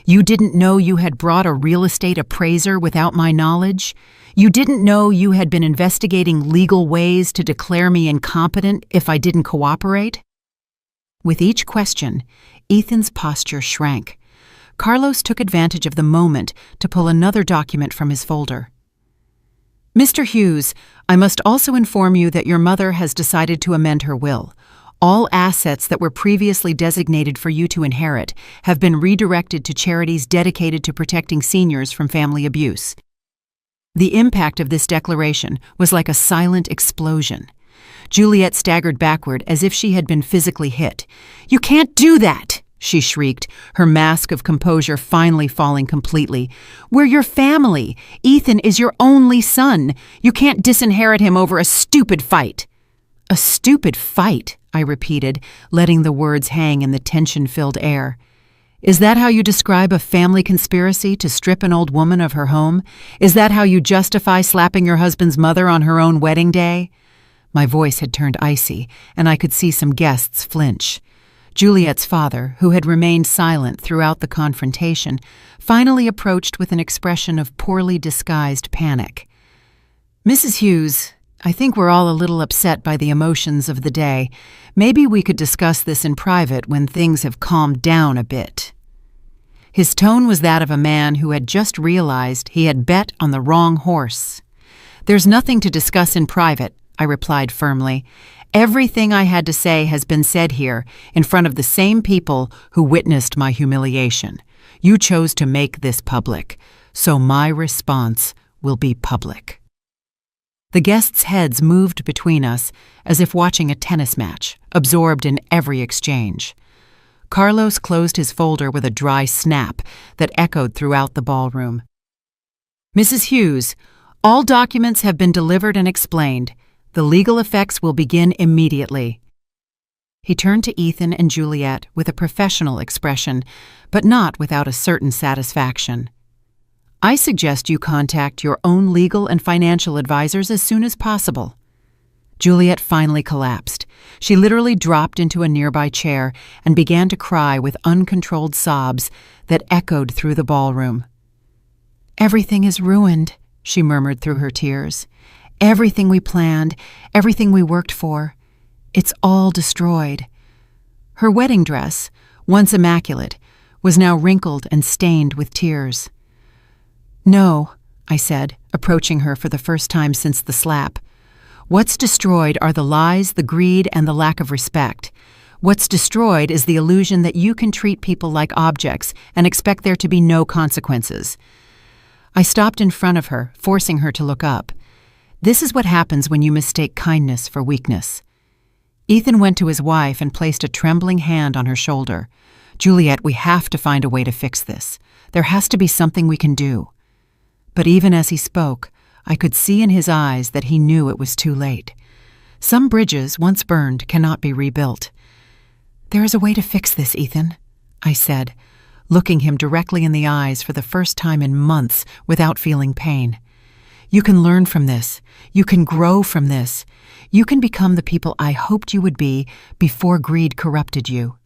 You didn't know you had brought a real estate appraiser without my knowledge? You didn't know you had been investigating legal ways to declare me incompetent if I didn't cooperate?" With each question, Ethan's posture shrank. Carlos took advantage of the moment to pull another document from his folder. "Mr. Hughes, I must also inform you that your mother has decided to amend her will. All assets that were previously designated for you to inherit have been redirected to charities dedicated to protecting seniors from family abuse." The impact of this declaration was like a silent explosion. Juliet staggered backward as if she had been physically hit. "You can't do that!" she shrieked, her mask of composure finally falling completely. "We're your family. Ethan is your only son. You can't disinherit him over a stupid fight." "A stupid fight," I repeated, letting the words hang in the tension-filled air. "Is that how you describe a family conspiracy to strip an old woman of her home? Is that how you justify slapping your husband's mother on her own wedding day?" My voice had turned icy, and I could see some guests flinch. Juliet's father, who had remained silent throughout the confrontation, finally approached with an expression of poorly disguised panic. "Mrs. Hughes, I think we're all a little upset by the emotions of the day. Maybe we could discuss this in private when things have calmed down a bit." His tone was that of a man who had just realized he had bet on the wrong horse. "There's nothing to discuss in private," I replied firmly. "Everything I had to say has been said here, in front of the same people who witnessed my humiliation. You chose to make this public, so my response will be public." The guests' heads moved between us as if watching a tennis match, absorbed in every exchange. Carlos closed his folder with a dry snap that echoed throughout the ballroom. "Mrs. Hughes, all documents have been delivered and explained. The legal effects will begin immediately." He turned to Ethan and Juliet with a professional expression, but not without a certain satisfaction. "I suggest you contact your own legal and financial advisors as soon as possible." Juliet finally collapsed. She literally dropped into a nearby chair and began to cry with uncontrolled sobs that echoed through the ballroom. "Everything is ruined," she murmured through her tears. "Everything we planned, everything we worked for, it's all destroyed." Her wedding dress, once immaculate, was now wrinkled and stained with tears. "No," I said, approaching her for the first time since the slap. "What's destroyed are the lies, the greed, and the lack of respect. What's destroyed is the illusion that you can treat people like objects and expect there to be no consequences." I stopped in front of her, forcing her to look up. "This is what happens when you mistake kindness for weakness." Ethan went to his wife and placed a trembling hand on her shoulder. "Juliet, we have to find a way to fix this. There has to be something we can do." But even as he spoke, I could see in his eyes that he knew it was too late. Some bridges, once burned, cannot be rebuilt. "There is a way to fix this, Ethan," I said, looking him directly in the eyes for the first time in months without feeling pain. "You can learn from this. You can grow from this. You can become the people I hoped you would be before greed corrupted you."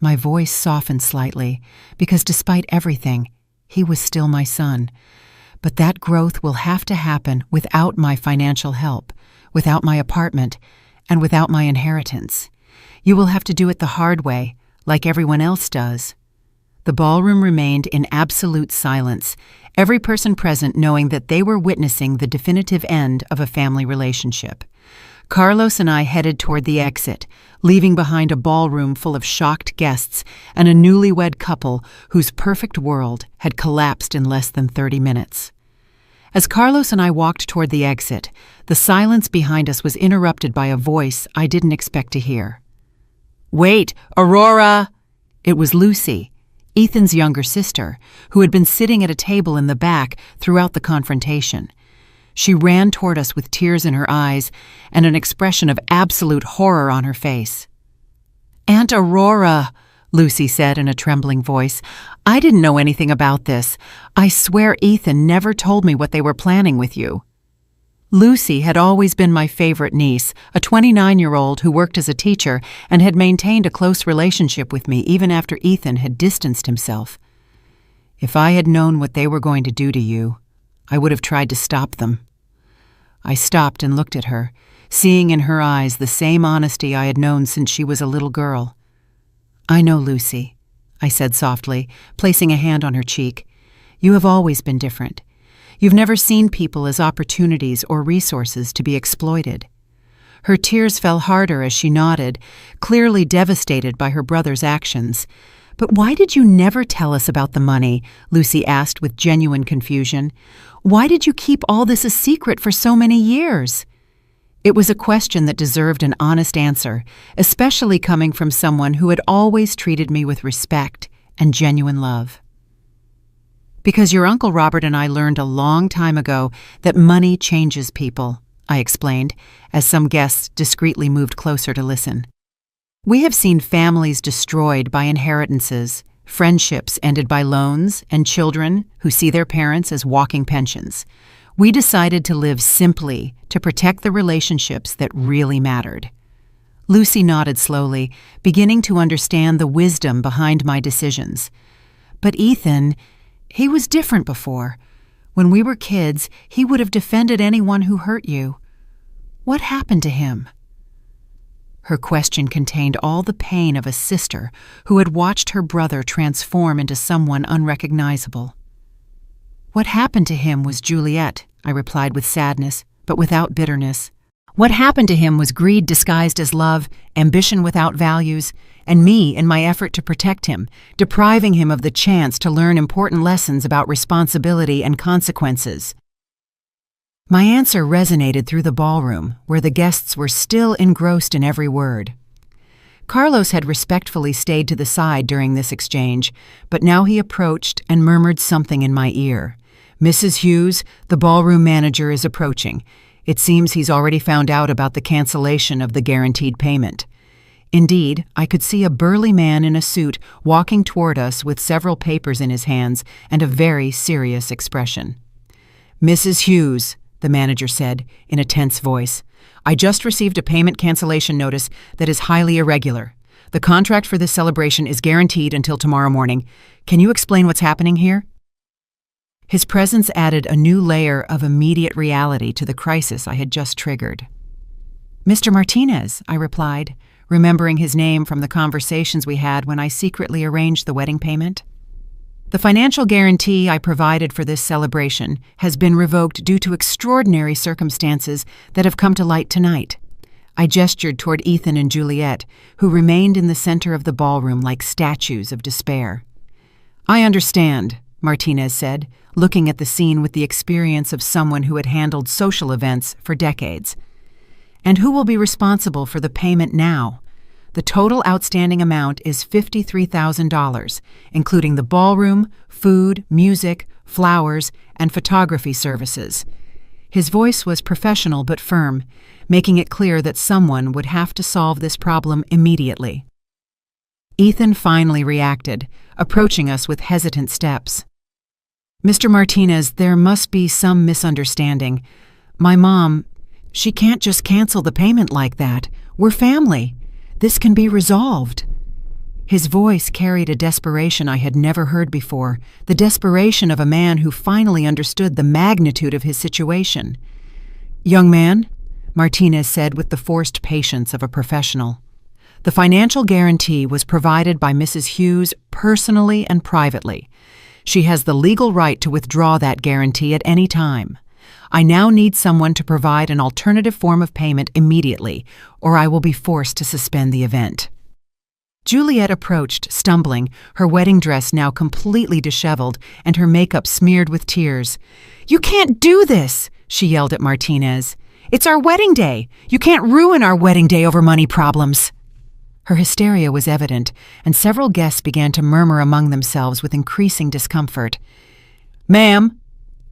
My voice softened slightly, because despite everything, he was still my son. But that growth will have to happen without my financial help, without my apartment, and without my inheritance. You will have to do it the hard way, like everyone else does. The ballroom remained in absolute silence, every person present knowing that they were witnessing the definitive end of a family relationship. Carlos and I headed toward the exit, leaving behind a ballroom full of shocked guests and a newlywed couple whose perfect world had collapsed in less than 30 minutes. As Carlos and I walked toward the exit, the silence behind us was interrupted by a voice I didn't expect to hear. "Wait, Aurora!" It was Lucy, Ethan's younger sister, who had been sitting at a table in the back throughout the confrontation. She ran toward us with tears in her eyes and an expression of absolute horror on her face. "Aunt Aurora," Lucy said in a trembling voice, "I didn't know anything about this. I swear Ethan never told me what they were planning with you." Lucy had always been my favorite niece, a 29-year-old who worked as a teacher and had maintained a close relationship with me even after Ethan had distanced himself. "If I had known what they were going to do to you, I would have tried to stop them." I stopped and looked at her, seeing in her eyes the same honesty I had known since she was a little girl. "I know, Lucy," I said softly, placing a hand on her cheek. "You have always been different. You've never seen people as opportunities or resources to be exploited." Her tears fell harder as she nodded, clearly devastated by her brother's actions. "But why did you never tell us about the money?" Lucy asked with genuine confusion. "Why did you keep all this a secret for so many years?" It was a question that deserved an honest answer, especially coming from someone who had always treated me with respect and genuine love. "Because your Uncle Robert and I learned a long time ago that money changes people," I explained, as some guests discreetly moved closer to listen. "We have seen families destroyed by inheritances, friendships ended by loans, and children who see their parents as walking pensions. We decided to live simply to protect the relationships that really mattered." Lucy nodded slowly, beginning to understand the wisdom behind my decisions. "But Ethan, he was different before. When we were kids, he would have defended anyone who hurt you. What happened to him?" Her question contained all the pain of a sister who had watched her brother transform into someone unrecognizable. "What happened to him was Juliet," I replied with sadness, but without bitterness. "What happened to him was greed disguised as love, ambition without values, and me in my effort to protect him, depriving him of the chance to learn important lessons about responsibility and consequences." My answer resonated through the ballroom, where the guests were still engrossed in every word. Carlos had respectfully stayed to the side during this exchange, but now he approached and murmured something in my ear. "Mrs. Hughes, the ballroom manager is approaching. It seems he's already found out about the cancellation of the guaranteed payment." Indeed, I could see a burly man in a suit walking toward us with several papers in his hands and a very serious expression. "Mrs. Hughes," the manager said in a tense voice, "I just received a payment cancellation notice that is highly irregular. The contract for this celebration is guaranteed until tomorrow morning. Can you explain what's happening here?" His presence added a new layer of immediate reality to the crisis I had just triggered. "Mr. Martinez," I replied, remembering his name from the conversations we had when I secretly arranged the wedding payment. "The financial guarantee I provided for this celebration has been revoked due to extraordinary circumstances that have come to light tonight." I gestured toward Ethan and Juliet, who remained in the center of the ballroom like statues of despair. "I understand," Martinez said, looking at the scene with the experience of someone who had handled social events for decades. "And who will be responsible for the payment now? The total outstanding amount is $53,000, including the ballroom, food, music, flowers, and photography services." His voice was professional but firm, making it clear that someone would have to solve this problem immediately. Ethan finally reacted, approaching us with hesitant steps. "Mr. Martinez, there must be some misunderstanding. My mom, she can't just cancel the payment like that. We're family. This can be resolved." His voice carried a desperation I had never heard before, the desperation of a man who finally understood the magnitude of his situation. "Young man," Martinez said with the forced patience of a professional, "the financial guarantee was provided by Mrs. Hughes personally and privately. She has the legal right to withdraw that guarantee at any time. I now need someone to provide an alternative form of payment immediately, or I will be forced to suspend the event." Juliet approached, stumbling, her wedding dress now completely disheveled and her makeup smeared with tears. "You can't do this!" she yelled at Martinez. "It's our wedding day! You can't ruin our wedding day over money problems!" Her hysteria was evident, and several guests began to murmur among themselves with increasing discomfort. "Ma'am,"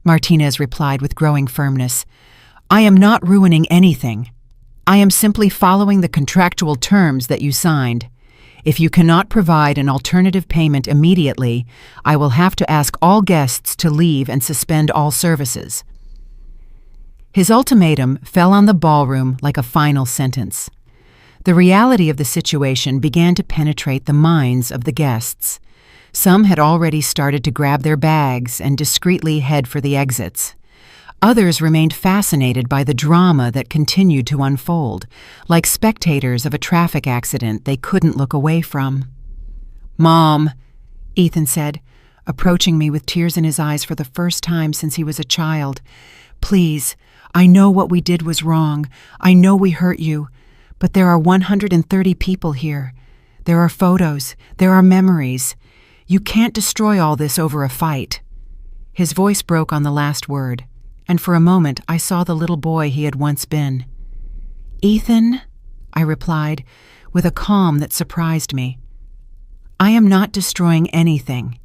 Martinez replied with growing firmness, "I am not ruining anything. I am simply following the contractual terms that you signed. If you cannot provide an alternative payment immediately, I will have to ask all guests to leave and suspend all services." His ultimatum fell on the ballroom like a final sentence. The reality of the situation began to penetrate the minds of the guests. Some had already started to grab their bags and discreetly head for the exits. Others remained fascinated by the drama that continued to unfold, like spectators of a traffic accident they couldn't look away from. "Mom," Ethan said, approaching me with tears in his eyes for the first time since he was a child, "please, I know what we did was wrong. I know we hurt you. But there are 130 people here. There are photos. There are memories. You can't destroy all this over a fight." His voice broke on the last word, and for a moment I saw the little boy he had once been. "Ethan," I replied, with a calm that surprised me, "I am not destroying anything.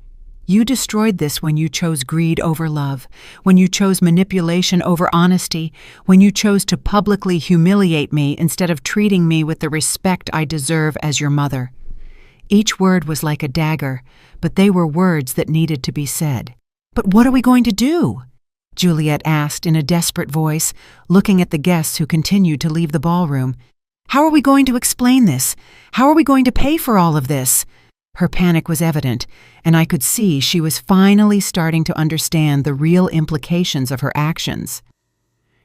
You destroyed this when you chose greed over love, when you chose manipulation over honesty, when you chose to publicly humiliate me instead of treating me with the respect I deserve as your mother." Each word was like a dagger, but they were words that needed to be said. "But what are we going to do?" Juliet asked in a desperate voice, looking at the guests who continued to leave the ballroom. "How are we going to explain this? How are we going to pay for all of this?" Her panic was evident, and I could see she was finally starting to understand the real implications of her actions.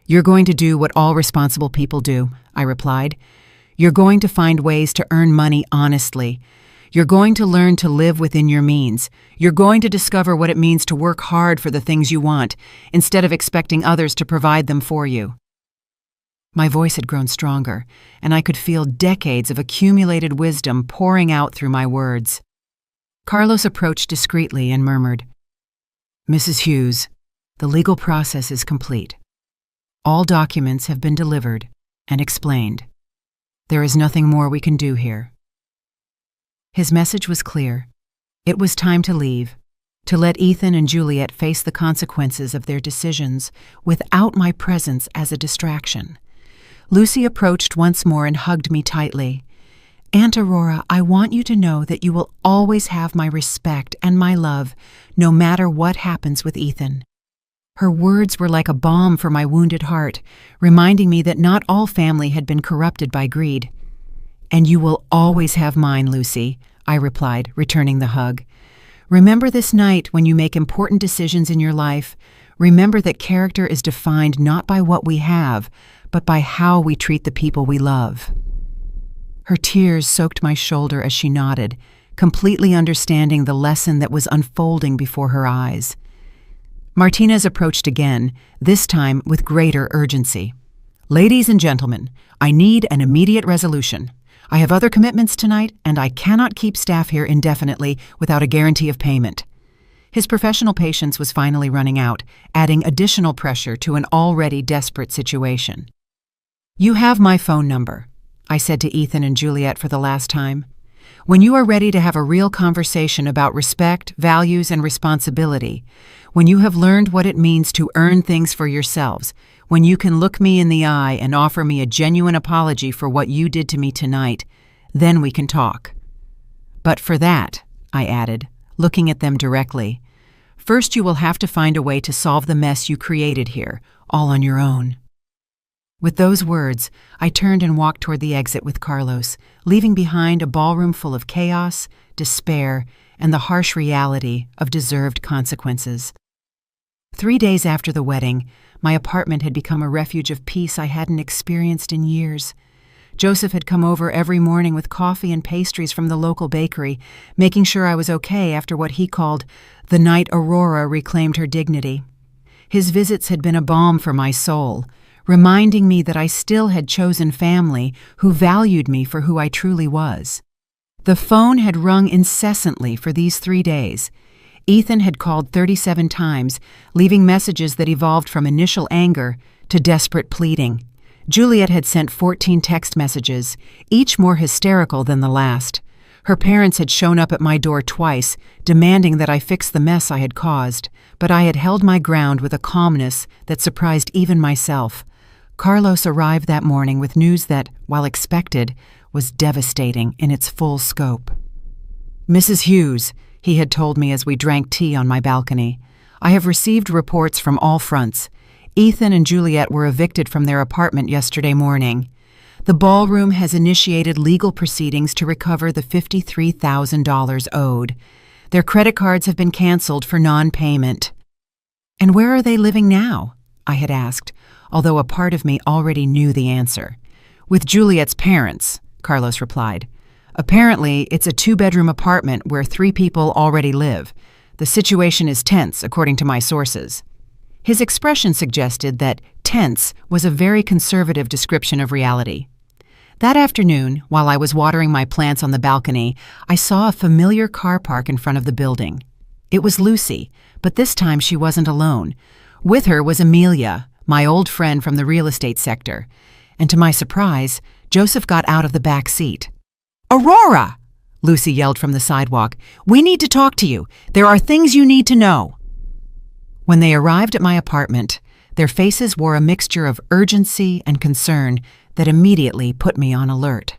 "You're going to do what all responsible people do," I replied. "You're going to find ways to earn money honestly. You're going to learn to live within your means. You're going to discover what it means to work hard for the things you want, instead of expecting others to provide them for you." My voice had grown stronger, and I could feel decades of accumulated wisdom pouring out through my words. Carlos approached discreetly and murmured, "Mrs. Hughes, the legal process is complete. All documents have been delivered and explained. There is nothing more we can do here." His message was clear. It was time to leave, to let Ethan and Juliet face the consequences of their decisions without my presence as a distraction. Lucy approached once more and hugged me tightly. "Aunt Aurora, I want you to know that you will always have my respect and my love, no matter what happens with Ethan." Her words were like a balm for my wounded heart, reminding me that not all family had been corrupted by greed. "And you will always have mine, Lucy," I replied, returning the hug. "Remember this night when you make important decisions in your life. Remember that character is defined not by what we have, but by how we treat the people we love." Her tears soaked my shoulder as she nodded, completely understanding the lesson that was unfolding before her eyes. Martinez approached again, this time with greater urgency. "Ladies and gentlemen, I need an immediate resolution. I have other commitments tonight, and I cannot keep staff here indefinitely without a guarantee of payment." His professional patience was finally running out, adding additional pressure to an already desperate situation. "You have my phone number," I said to Ethan and Juliet for the last time. "When you are ready to have a real conversation about respect, values, and responsibility, when you have learned what it means to earn things for yourselves, when you can look me in the eye and offer me a genuine apology for what you did to me tonight, then we can talk. But for that," I added, looking at them directly, "first you will have to find a way to solve the mess you created here, all on your own." With those words, I turned and walked toward the exit with Carlos, leaving behind a ballroom full of chaos, despair, and the harsh reality of deserved consequences. 3 days after the wedding, my apartment had become a refuge of peace I hadn't experienced in years. Joseph had come over every morning with coffee and pastries from the local bakery, making sure I was okay after what he called the night Aurora reclaimed her dignity. His visits had been a balm for my soul, reminding me that I still had chosen family who valued me for who I truly was. The phone had rung incessantly for these 3 days. Ethan had called 37 times, leaving messages that evolved from initial anger to desperate pleading. Juliet had sent 14 text messages, each more hysterical than the last. Her parents had shown up at my door twice, demanding that I fix the mess I had caused, but I had held my ground with a calmness that surprised even myself. Carlos arrived that morning with news that, while expected, was devastating in its full scope. "Mrs. Hughes," he had told me as we drank tea on my balcony, "I have received reports from all fronts. Ethan and Juliet were evicted from their apartment yesterday morning. The ballroom has initiated legal proceedings to recover the $53,000 owed. Their credit cards have been canceled for non-payment." "And where are they living now?" I had asked, although a part of me already knew the answer. "With Juliet's parents," Carlos replied. "Apparently, it's a 2-bedroom apartment where 3 people already live. The situation is tense, according to my sources." His expression suggested that tense was a very conservative description of reality. That afternoon, while I was watering my plants on the balcony, I saw a familiar car park in front of the building. It was Lucy, but this time she wasn't alone. With her was Amelia, my old friend from the real estate sector. and to my surprise, Joseph got out of the back seat. "Aurora!" Lucy yelled from the sidewalk. "We need to talk to you. There are things you need to know." When they arrived at my apartment, their faces wore a mixture of urgency and concern that immediately put me on alert.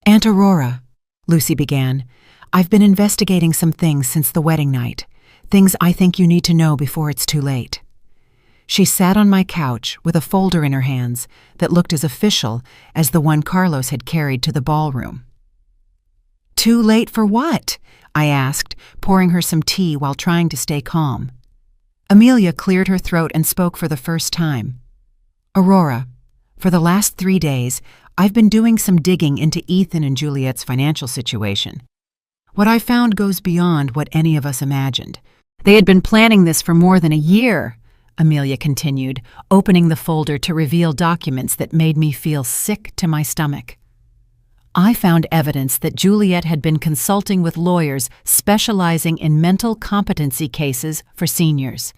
"Aunt Aurora," Lucy began, "I've been investigating some things since the wedding night, things I think you need to know before it's too late." She sat on my couch with a folder in her hands that looked as official as the one Carlos had carried to the ballroom. "Too late for what?" I asked, pouring her some tea while trying to stay calm. Amelia cleared her throat and spoke for the first time. "Aurora, for the last 3 days, I've been doing some digging into Ethan and Juliet's financial situation. What I found goes beyond what any of us imagined. They had been planning this for more than a year," Amelia continued, opening the folder to reveal documents that made me feel sick to my stomach. I found evidence that Juliet had been consulting with lawyers specializing in mental competency cases for seniors.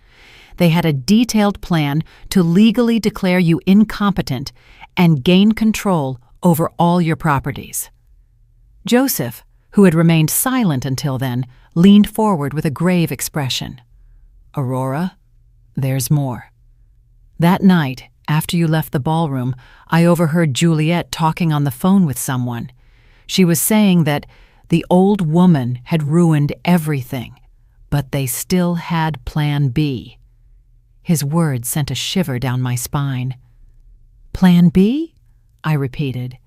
They had a detailed plan to legally declare you incompetent and gain control over all your properties. Joseph, who had remained silent until then, leaned forward with a grave expression. "Aurora, there's more. That night, after you left the ballroom, I overheard Juliet talking on the phone with someone. She was saying that the old woman had ruined everything, but they still had Plan B." His words sent a shiver down my spine. "Plan B?" I repeated,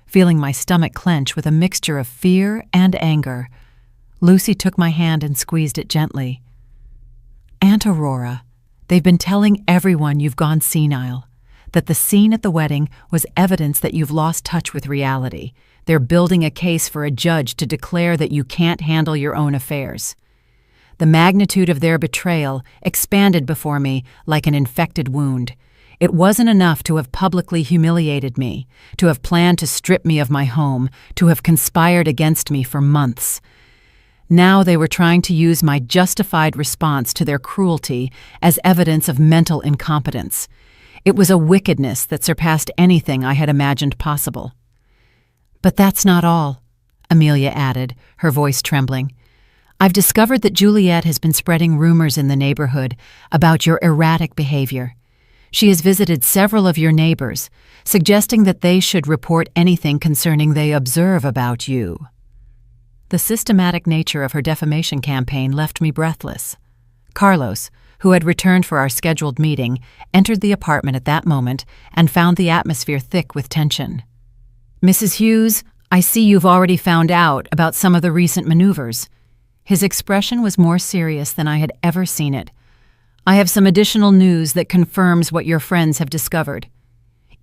feeling my stomach clench with a mixture of fear and anger. Lucy took my hand and squeezed it gently. "Aunt Aurora, they've been telling everyone you've gone senile, that the scene at the wedding was evidence that you've lost touch with reality. They're building a case for a judge to declare that you can't handle your own affairs." The magnitude of their betrayal expanded before me like an infected wound. It wasn't enough to have publicly humiliated me, to have planned to strip me of my home, to have conspired against me for months. Now they were trying to use my justified response to their cruelty as evidence of mental incompetence. It was a wickedness that surpassed anything I had imagined possible. "But that's not all," Amelia added, her voice trembling. "I've discovered that Juliet has been spreading rumors in the neighborhood about your erratic behavior. She has visited several of your neighbors, suggesting that they should report anything concerning they observe about you." The systematic nature of her defamation campaign left me breathless. Carlos, who had returned for our scheduled meeting, entered the apartment at that moment and found the atmosphere thick with tension. "Mrs. Hughes, I see you've already found out about some of the recent maneuvers." His expression was more serious than I had ever seen it. "I have some additional news that confirms what your friends have discovered.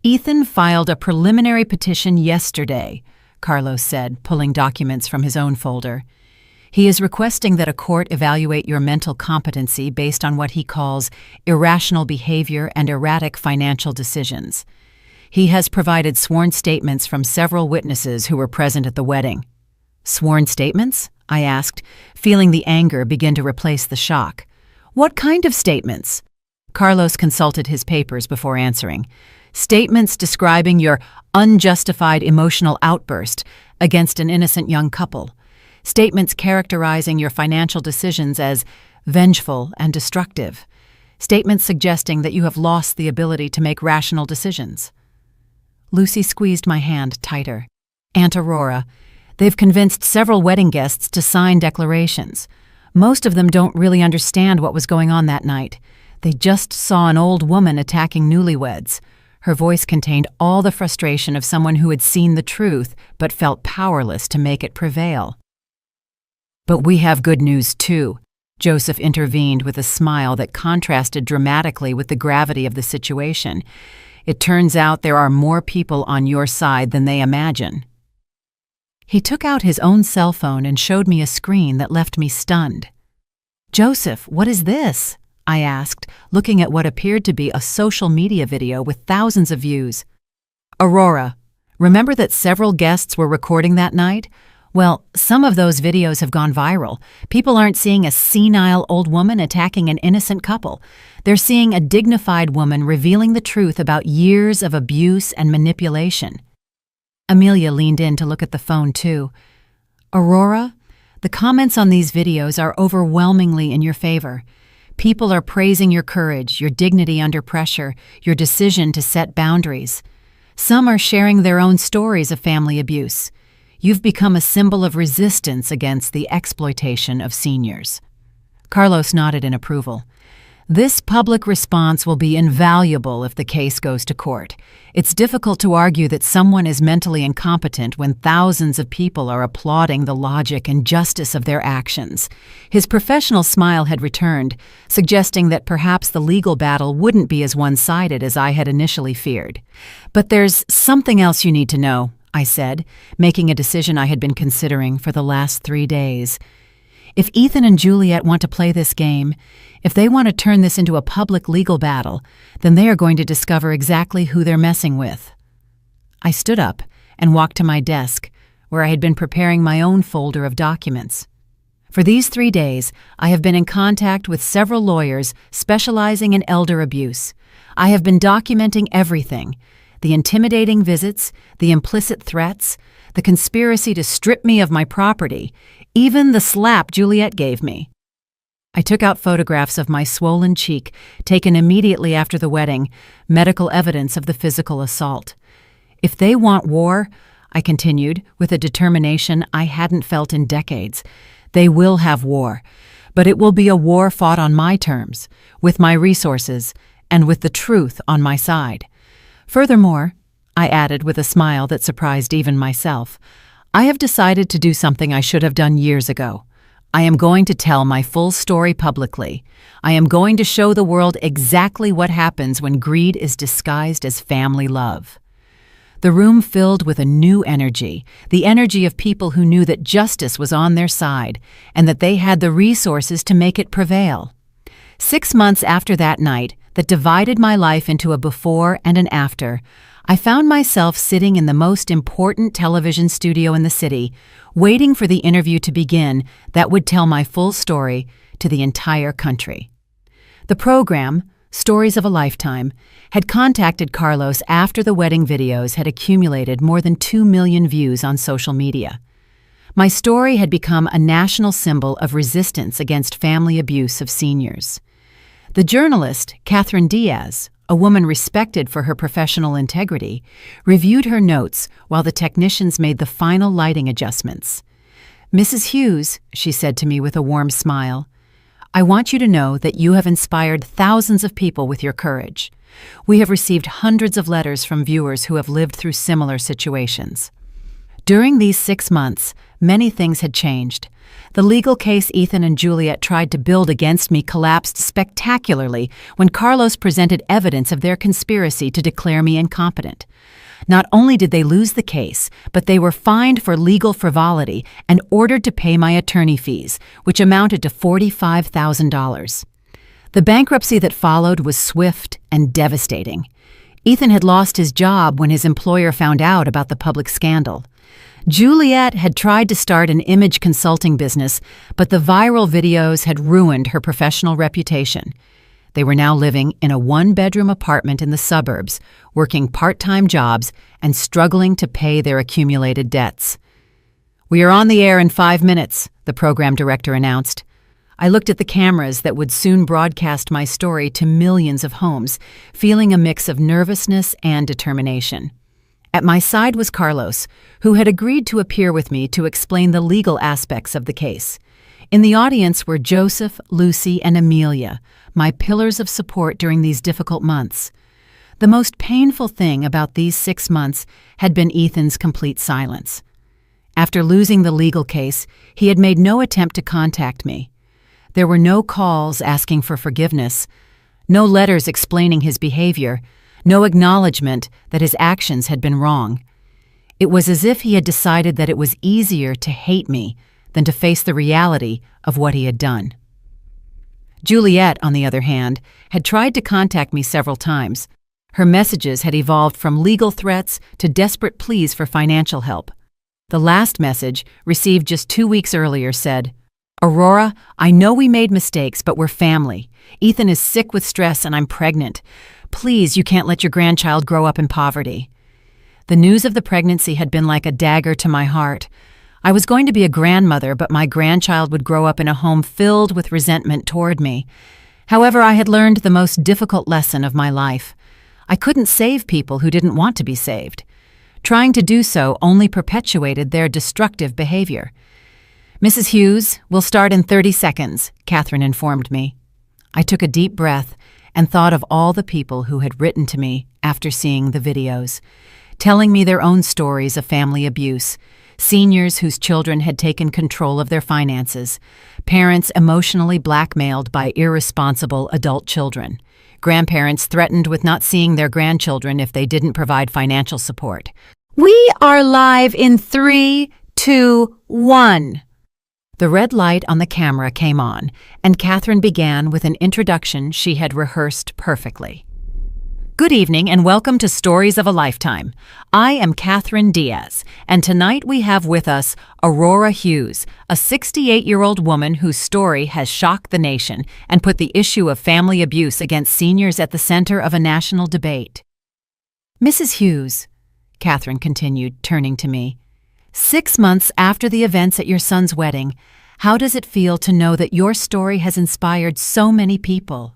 Ethan filed a preliminary petition yesterday," Carlos said, pulling documents from his own folder. "He is requesting that a court evaluate your mental competency based on what he calls irrational behavior and erratic financial decisions. He has provided sworn statements from several witnesses who were present at the wedding." "Sworn statements?" I asked, feeling the anger begin to replace the shock. "What kind of statements?" Carlos consulted his papers before answering. "Statements describing your unjustified emotional outburst against an innocent young couple. Statements characterizing your financial decisions as vengeful and destructive. Statements suggesting that you have lost the ability to make rational decisions." Lucy squeezed my hand tighter. "Aunt Aurora, they've convinced several wedding guests to sign declarations. Most of them don't really understand what was going on that night. They just saw an old woman attacking newlyweds." Her voice contained all the frustration of someone who had seen the truth but felt powerless to make it prevail. "But we have good news too," Joseph intervened with a smile that contrasted dramatically with the gravity of the situation. "It turns out there are more people on your side than they imagine." He took out his own cell phone and showed me a screen that left me stunned. "Joseph, what is this?" I asked, looking at what appeared to be a social media video with thousands of views. "Aurora, remember that several guests were recording that night? Well, some of those videos have gone viral. People aren't seeing a senile old woman attacking an innocent couple. They're seeing a dignified woman revealing the truth about years of abuse and manipulation. Amelia leaned in to look at the phone, too. Aurora, the comments on these videos are overwhelmingly in your favor. People are praising your courage, your dignity under pressure, your decision to set boundaries. Some are sharing their own stories of family abuse. You've become a symbol of resistance against the exploitation of seniors. Carlos nodded in approval. This public response will be invaluable if the case goes to court. It's difficult to argue that someone is mentally incompetent when thousands of people are applauding the logic and justice of their actions. His professional smile had returned, suggesting that perhaps the legal battle wouldn't be as one-sided as I had initially feared. But there's something else you need to know, I said, making a decision I had been considering for the last 3 days. If Ethan and Juliet want to play this game, if they want to turn this into a public legal battle, then they are going to discover exactly who they're messing with. I stood up and walked to my desk, where I had been preparing my own folder of documents. For these 3 days, I have been in contact with several lawyers specializing in elder abuse. I have been documenting everything: the intimidating visits, the implicit threats, the conspiracy to strip me of my property, even the slap Juliet gave me. I took out photographs of my swollen cheek, taken immediately after the wedding, medical evidence of the physical assault. If they want war, I continued, with a determination I hadn't felt in decades, they will have war, but it will be a war fought on my terms, with my resources, and with the truth on my side. Furthermore, I added with a smile that surprised even myself, I have decided to do something I should have done years ago. I am going to tell my full story publicly. I am going to show the world exactly what happens when greed is disguised as family love. The room filled with a new energy, the energy of people who knew that justice was on their side and that they had the resources to make it prevail. 6 months after that night that divided my life into a before and an after, I found myself sitting in the most important television studio in the city, waiting for the interview to begin that would tell my full story to the entire country. The program, Stories of a Lifetime, had contacted Carlos after the wedding videos had accumulated more than 2 million views on social media. My story had become a national symbol of resistance against family abuse of seniors. The journalist, Catherine Diaz, a woman respected for her professional integrity, reviewed her notes while the technicians made the final lighting adjustments. "Mrs. Hughes," she said to me with a warm smile, "I want you to know that you have inspired thousands of people with your courage. We have received hundreds of letters from viewers who have lived through similar situations." During these 6 months, many things had changed. The legal case Ethan and Juliet tried to build against me collapsed spectacularly when Carlos presented evidence of their conspiracy to declare me incompetent. Not only did they lose the case, but they were fined for legal frivolity and ordered to pay my attorney fees, which amounted to $45,000. The bankruptcy that followed was swift and devastating. Ethan had lost his job when his employer found out about the public scandal. Juliet had tried to start an image consulting business, but the viral videos had ruined her professional reputation. They were now living in a 1-bedroom apartment in the suburbs, working part-time jobs and struggling to pay their accumulated debts. "We are on the air in 5 minutes," the program director announced. I looked at the cameras that would soon broadcast my story to millions of homes, feeling a mix of nervousness and determination. At my side was Carlos, who had agreed to appear with me to explain the legal aspects of the case. In the audience were Joseph, Lucy, and Amelia, my pillars of support during these difficult months. The most painful thing about these 6 months had been Ethan's complete silence. After losing the legal case, he had made no attempt to contact me. There were no calls asking for forgiveness, no letters explaining his behavior, no acknowledgement that his actions had been wrong. It was as if he had decided that it was easier to hate me than to face the reality of what he had done. Juliet, on the other hand, had tried to contact me several times. Her messages had evolved from legal threats to desperate pleas for financial help. The last message, received just 2 weeks earlier, said, "Aurora, I know we made mistakes, but we're family. Ethan is sick with stress and I'm pregnant. Please, you can't let your grandchild grow up in poverty." The news of the pregnancy had been like a dagger to my heart. I was going to be a grandmother, but my grandchild would grow up in a home filled with resentment toward me. However, I had learned the most difficult lesson of my life. I couldn't save people who didn't want to be saved. Trying to do so only perpetuated their destructive behavior. "Mrs. Hughes, we'll start in 30 seconds, Catherine informed me. I took a deep breath and thought of all the people who had written to me after seeing the videos, telling me their own stories of family abuse, seniors whose children had taken control of their finances, parents emotionally blackmailed by irresponsible adult children, grandparents threatened with not seeing their grandchildren if they didn't provide financial support. We are live in 3, 2, 1. The red light on the camera came on, and Catherine began with an introduction she had rehearsed perfectly. Good evening and welcome to Stories of a Lifetime. I am Catherine Diaz, and tonight we have with us Aurora Hughes, a 68-year-old woman whose story has shocked the nation and put the issue of family abuse against seniors at the center of a national debate. Mrs. Hughes, Catherine continued, turning to me, 6 months after the events at your son's wedding, how does it feel to know that your story has inspired so many people?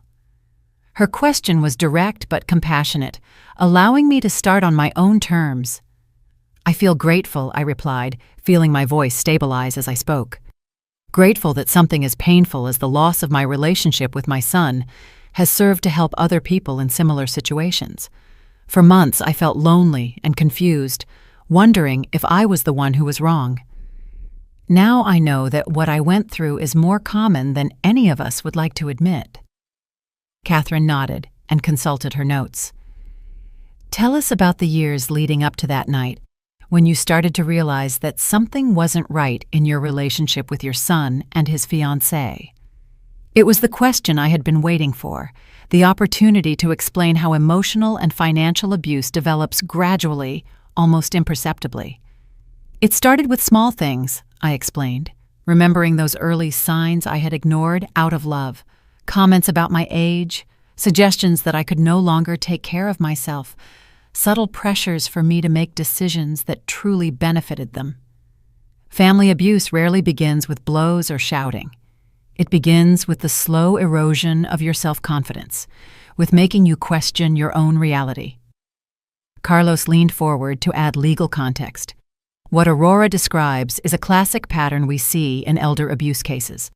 Her question was direct but compassionate, allowing me to start on my own terms. I feel grateful, I replied, feeling my voice stabilize as I spoke. Grateful that something as painful as the loss of my relationship with my son has served to help other people in similar situations. For months I felt lonely and confused, wondering if I was the one who was wrong. Now I know that what I went through is more common than any of us would like to admit. Catherine nodded and consulted her notes. Tell us about the years leading up to that night, when you started to realize that something wasn't right in your relationship with your son and his fiancée. It was the question I had been waiting for, the opportunity to explain how emotional and financial abuse develops gradually, almost imperceptibly. It started with small things, I explained, remembering those early signs I had ignored out of love. Comments about my age, suggestions that I could no longer take care of myself, subtle pressures for me to make decisions that truly benefited them. Family abuse rarely begins with blows or shouting. It begins with the slow erosion of your self-confidence, with making you question your own reality. Carlos leaned forward to add legal context. What Aurora describes is a classic pattern we see in elder abuse cases.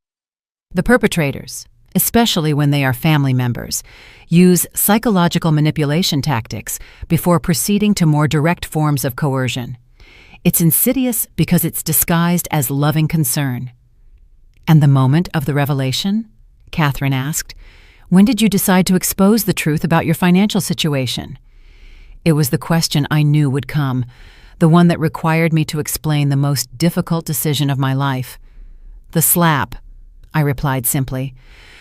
The perpetrators, especially when they are family members, use psychological manipulation tactics before proceeding to more direct forms of coercion. It's insidious because it's disguised as loving concern. And the moment of the revelation? Catherine asked. When did you decide to expose the truth about your financial situation? It was the question I knew would come, the one that required me to explain the most difficult decision of my life. The slap, I replied simply.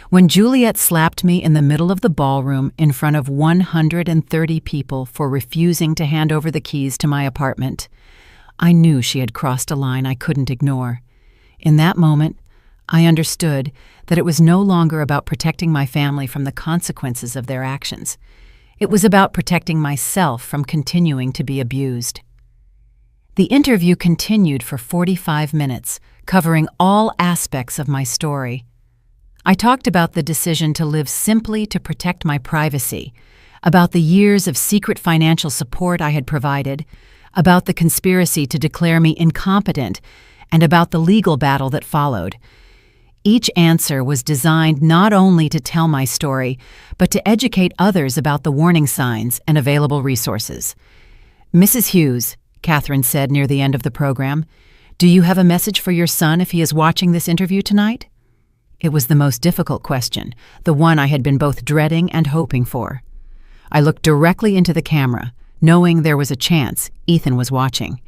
When Juliet slapped me in the middle of the ballroom in front of 130 people for refusing to hand over the keys to my apartment, I knew she had crossed a line I couldn't ignore. In that moment, I understood that it was no longer about protecting my family from the consequences of their actions. It was about protecting myself from continuing to be abused. The interview continued for 45 minutes, covering all aspects of my story. I talked about the decision to live simply to protect my privacy, about the years of secret financial support I had provided, about the conspiracy to declare me incompetent, and about the legal battle that followed. Each answer was designed not only to tell my story, but to educate others about the warning signs and available resources. Mrs. Hughes, Catherine said near the end of the program, do you have a message for your son if he is watching this interview tonight? It was the most difficult question, the one I had been both dreading and hoping for. I looked directly into the camera, knowing there was a chance Ethan was watching.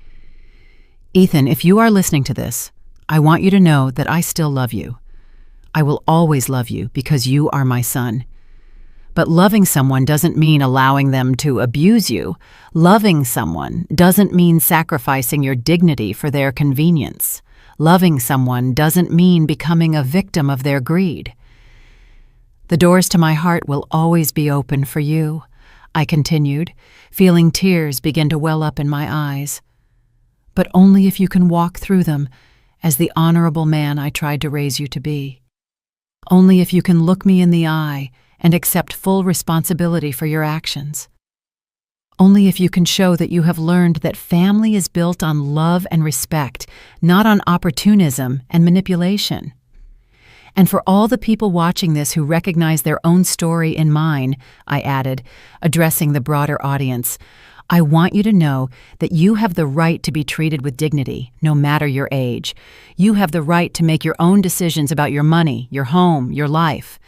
Ethan, if you are listening to this, I want you to know that I still love you. I will always love you because you are my son. But loving someone doesn't mean allowing them to abuse you. Loving someone doesn't mean sacrificing your dignity for their convenience. Loving someone doesn't mean becoming a victim of their greed. The doors to my heart will always be open for you, I continued, feeling tears begin to well up in my eyes. But only if you can walk through them as the honorable man I tried to raise you to be. Only if you can look me in the eye and accept full responsibility for your actions. Only if you can show that you have learned that family is built on love and respect, not on opportunism and manipulation. And for all the people watching this who recognize their own story in mine, I added, addressing the broader audience, I want you to know that you have the right to be treated with dignity, no matter your age. You have the right to make your own decisions about your money, your home, your life.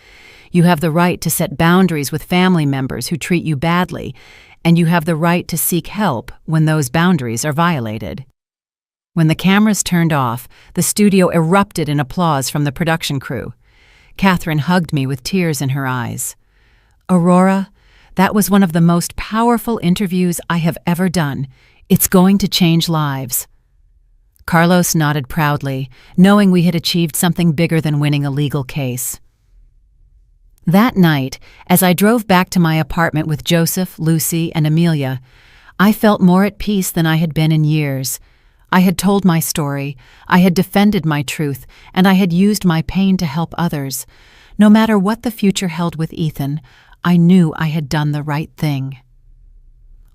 You have the right to set boundaries with family members who treat you badly, and you have the right to seek help when those boundaries are violated. When the cameras turned off, the studio erupted in applause from the production crew. Catherine hugged me with tears in her eyes. Aurora, that was one of the most powerful interviews I have ever done. It's going to change lives. Carlos nodded proudly, knowing we had achieved something bigger than winning a legal case. That night, as I drove back to my apartment with Joseph, Lucy, and Amelia, I felt more at peace than I had been in years. I had told my story, I had defended my truth, and I had used my pain to help others. No matter what the future held with Ethan, I knew I had done the right thing.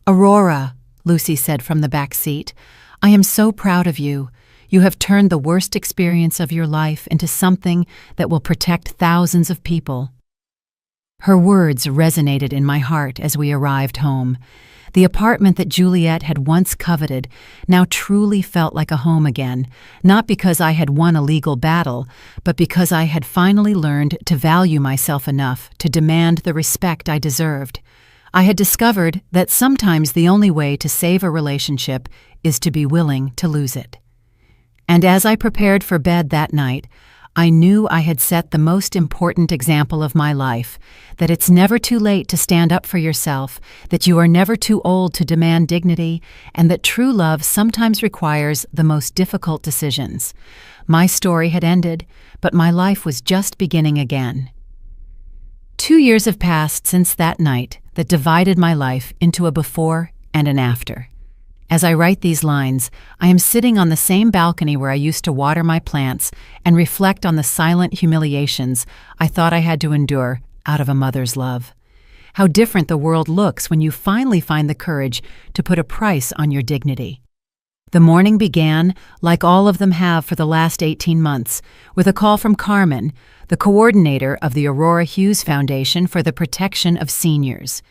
Aurora, Lucy said from the back seat, I am so proud of you. You have turned the worst experience of your life into something that will protect thousands of people. Her words resonated in my heart as we arrived home. The apartment that Juliet had once coveted now truly felt like a home again, not because I had won a legal battle, but because I had finally learned to value myself enough to demand the respect I deserved. I had discovered that sometimes the only way to save a relationship is to be willing to lose it. And as I prepared for bed that night, I knew I had set the most important example of my life, that it's never too late to stand up for yourself, that you are never too old to demand dignity, and that true love sometimes requires the most difficult decisions. My story had ended, but my life was just beginning again. 2 years have passed since that night that divided my life into a before and an after. As I write these lines, I am sitting on the same balcony where I used to water my plants and reflect on the silent humiliations I thought I had to endure out of a mother's love. How different the world looks when you finally find the courage to put a price on your dignity. The morning began, like all of them have for the last 18 months, with a call from Carmen, the coordinator of the Aurora Hughes Foundation for the Protection of Seniors.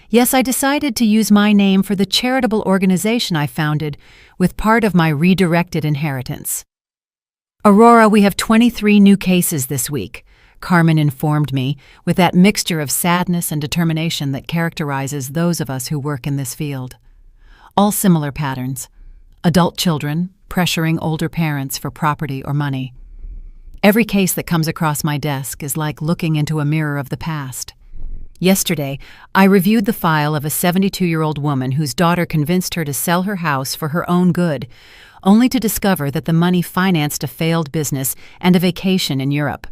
Yes, I decided to use my name for the charitable organization I founded with part of my redirected inheritance. Aurora, we have 23 new cases this week, Carmen informed me, with that mixture of sadness and determination that characterizes those of us who work in this field. All similar patterns. Adult children pressuring older parents for property or money. Every case that comes across my desk is like looking into a mirror of the past. Yesterday, I reviewed the file of a 72-year-old woman whose daughter convinced her to sell her house for her own good, only to discover that the money financed a failed business and a vacation in Europe.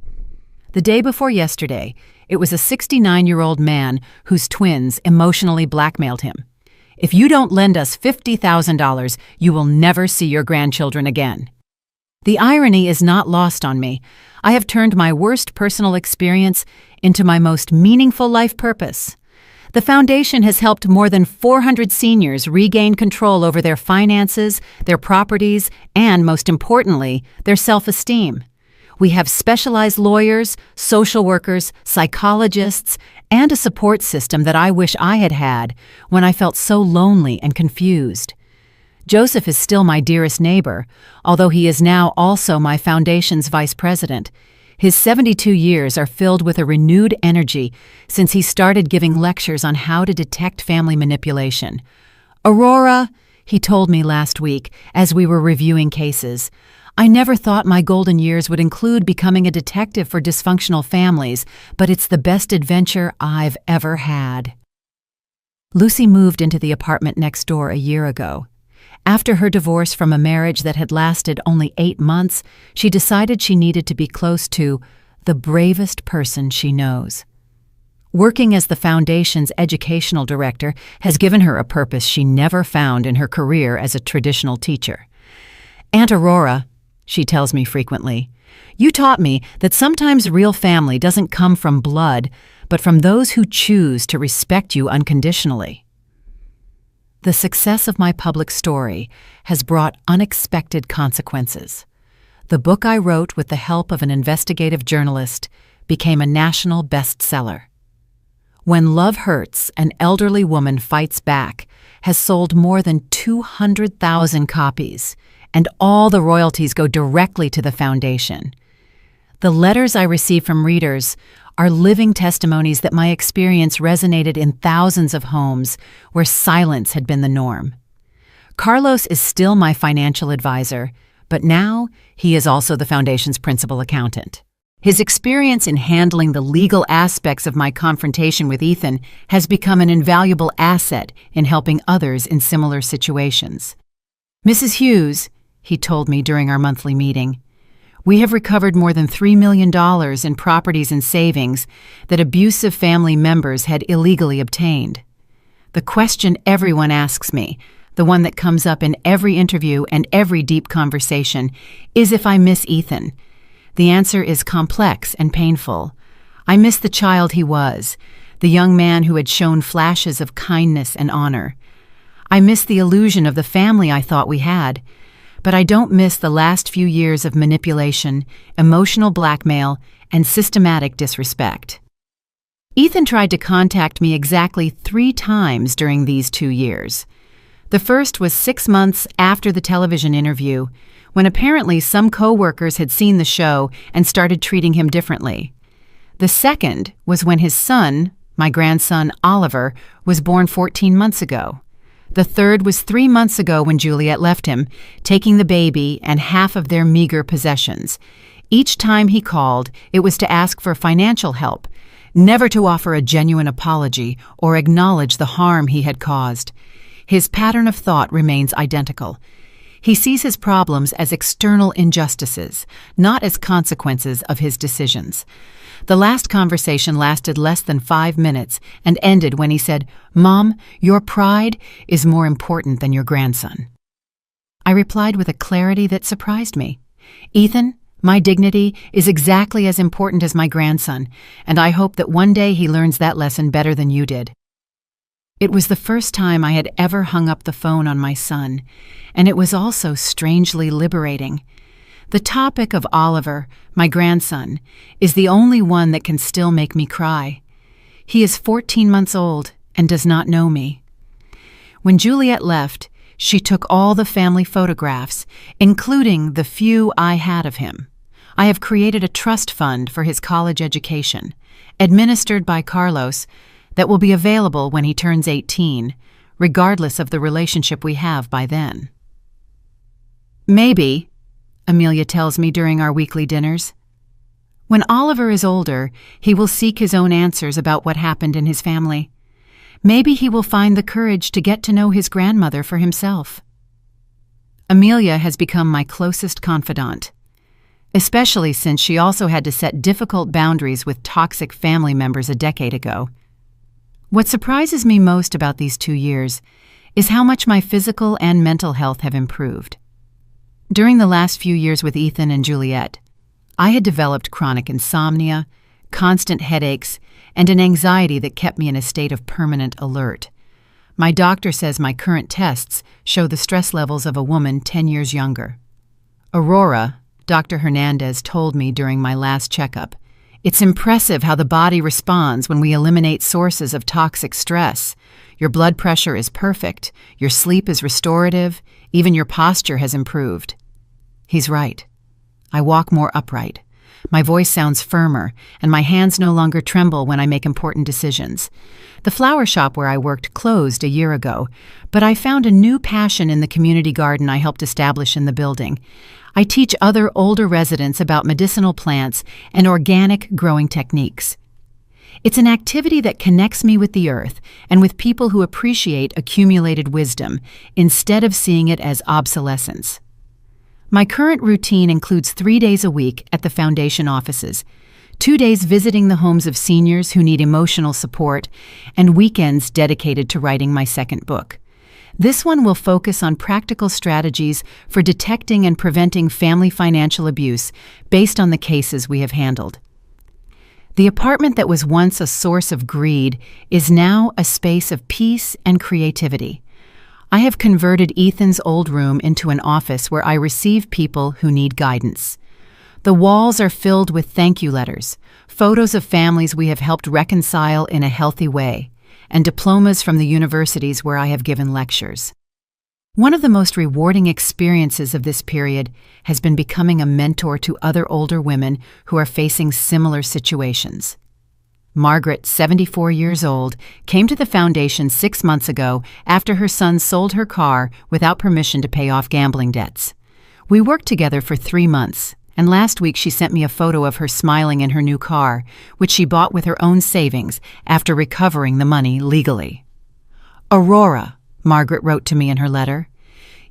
The day before yesterday, it was a 69-year-old man whose twins emotionally blackmailed him. If you don't lend us $50,000, you will never see your grandchildren again. The irony is not lost on me. I have turned my worst personal experience into my most meaningful life purpose. The foundation has helped more than 400 seniors regain control over their finances, their properties, and, most importantly, their self-esteem. We have specialized lawyers, social workers, psychologists, and a support system that I wish I had had when I felt so lonely and confused. Joseph is still my dearest neighbor, although he is now also my foundation's vice president. His 72 years are filled with a renewed energy since he started giving lectures on how to detect family manipulation. Aurora, he told me last week as we were reviewing cases, I never thought my golden years would include becoming a detective for dysfunctional families, but it's the best adventure I've ever had. Lucy moved into the apartment next door a year ago. After her divorce from a marriage that had lasted only 8 months, she decided she needed to be close to the bravest person she knows. Working as the foundation's educational director has given her a purpose she never found in her career as a traditional teacher. "Aunt Aurora," she tells me frequently, "you taught me that sometimes real family doesn't come from blood, but from those who choose to respect you unconditionally." The success of my public story has brought unexpected consequences. The book I wrote with the help of an investigative journalist became a national bestseller. When Love Hurts, An Elderly Woman Fights Back has sold more than 200,000 copies, and all the royalties go directly to the foundation. The letters I receive from readers are living testimonies that my experience resonated in thousands of homes where silence had been the norm. Carlos is still my financial advisor, but now he is also the foundation's principal accountant. His experience in handling the legal aspects of my confrontation with Ethan has become an invaluable asset in helping others in similar situations. "Mrs. Hughes," he told me during our monthly meeting, "we have recovered more than $3 million in properties and savings that abusive family members had illegally obtained. The question everyone asks me, the one that comes up in every interview and every deep conversation, is if I miss Ethan. The answer is complex and painful. I miss the child he was, the young man who had shown flashes of kindness and honor. I miss the illusion of the family I thought we had, but I don't miss the last few years of manipulation, emotional blackmail, and systematic disrespect." Ethan tried to contact me exactly 3 times during these 2 years. The first was 6 months after the television interview, when apparently some co-workers had seen the show and started treating him differently. The second was when his son, my grandson Oliver, was born 14 months ago. The third was 3 months ago when Juliet left him, taking the baby and half of their meager possessions. Each time he called, it was to ask for financial help, never to offer a genuine apology or acknowledge the harm he had caused. His pattern of thought remains identical. He sees his problems as external injustices, not as consequences of his decisions. The last conversation lasted less than 5 minutes and ended when he said, "Mom, your pride is more important than your grandson." I replied with a clarity that surprised me. "Ethan, my dignity is exactly as important as my grandson, and I hope that one day he learns that lesson better than you did." It was the first time I had ever hung up the phone on my son, and it was also strangely liberating. The topic of Oliver, my grandson, is the only one that can still make me cry. He is 14 months old and does not know me. When Juliet left, she took all the family photographs, including the few I had of him. I have created a trust fund for his college education, administered by Carlos, that will be available when he turns 18, regardless of the relationship we have by then. "Maybe," Amelia tells me during our weekly dinners, "when Oliver is older, he will seek his own answers about what happened in his family. Maybe he will find the courage to get to know his grandmother for himself." Amelia has become my closest confidant, especially since she also had to set difficult boundaries with toxic family members a decade ago. What surprises me most about these 2 years is how much my physical and mental health have improved. During the last few years with Ethan and Juliet, I had developed chronic insomnia, constant headaches, and an anxiety that kept me in a state of permanent alert. My doctor says my current tests show the stress levels of a woman 10 years younger. Aurora, Dr. Hernandez told me during my last checkup, "It's impressive how the body responds when we eliminate sources of toxic stress. Your blood pressure is perfect, your sleep is restorative, even your posture has improved." He's right. I walk more upright. My voice sounds firmer, and my hands no longer tremble when I make important decisions. The flower shop where I worked closed a year ago, but I found a new passion in the community garden I helped establish in the building. I teach other older residents about medicinal plants and organic growing techniques. It's an activity that connects me with the earth and with people who appreciate accumulated wisdom instead of seeing it as obsolescence. My current routine includes 3 days a week at the foundation offices, 2 days visiting the homes of seniors who need emotional support, and weekends dedicated to writing my second book. This one will focus on practical strategies for detecting and preventing family financial abuse based on the cases we have handled. The apartment that was once a source of greed is now a space of peace and creativity. I have converted Ethan's old room into an office where I receive people who need guidance. The walls are filled with thank you letters, photos of families we have helped reconcile in a healthy way, and diplomas from the universities where I have given lectures. One of the most rewarding experiences of this period has been becoming a mentor to other older women who are facing similar situations. Margaret, 74 years old, came to the foundation 6 months ago after her son sold her car without permission to pay off gambling debts. We worked together for 3 months, and last week she sent me a photo of her smiling in her new car, which she bought with her own savings after recovering the money legally. "Aurora," Margaret wrote to me in her letter,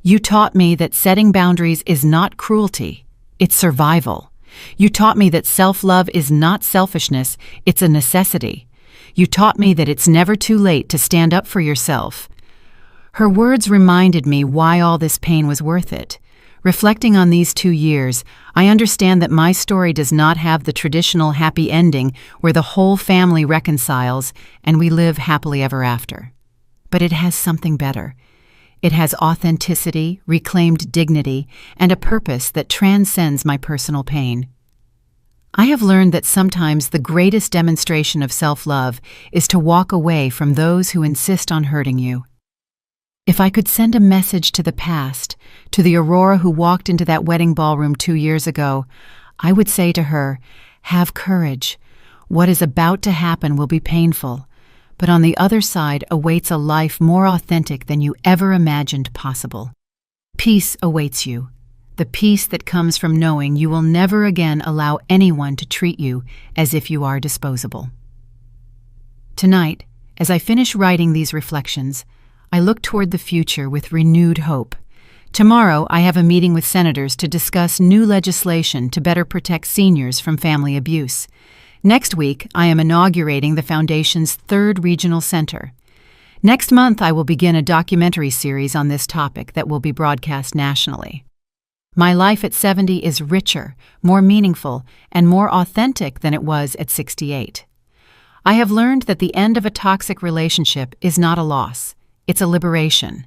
"you taught me that setting boundaries is not cruelty, it's survival. You taught me that self-love is not selfishness, it's a necessity. You taught me that it's never too late to stand up for yourself." Her words reminded me why all this pain was worth it. Reflecting on these 2 years, I understand that my story does not have the traditional happy ending where the whole family reconciles and we live happily ever after. But it has something better. It has authenticity, reclaimed dignity, and a purpose that transcends my personal pain. I have learned that sometimes the greatest demonstration of self-love is to walk away from those who insist on hurting you. If I could send a message to the past, to the Aurora who walked into that wedding ballroom 2 years ago, I would say to her, have courage. What is about to happen will be painful, but on the other side awaits a life more authentic than you ever imagined possible. Peace awaits you, the peace that comes from knowing you will never again allow anyone to treat you as if you are disposable. Tonight, as I finish writing these reflections, I look toward the future with renewed hope. Tomorrow, I have a meeting with senators to discuss new legislation to better protect seniors from family abuse. Next week, I am inaugurating the Foundation's 3rd regional center. Next month, I will begin a documentary series on this topic that will be broadcast nationally. My life at 70 is richer, more meaningful, and more authentic than it was at 68. I have learned that the end of a toxic relationship is not a loss. It's a liberation.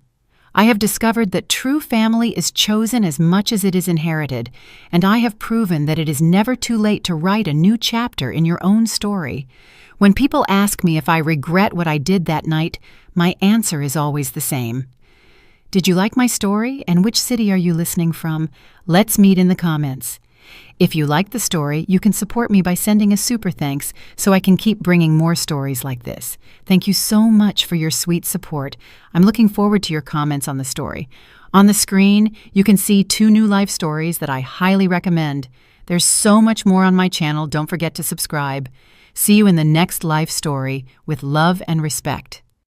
I have discovered that true family is chosen as much as it is inherited, and I have proven that it is never too late to write a new chapter in your own story. When people ask me if I regret what I did that night, my answer is always the same. Did you like my story, and which city are you listening from? Let's meet in the comments. If you like the story, you can support me by sending a super thanks so I can keep bringing more stories like this. Thank you so much for your sweet support. I'm looking forward to your comments on the story. On the screen, you can see 2 new life stories that I highly recommend. There's so much more on my channel. Don't forget to subscribe. See you in the next life story with love and respect.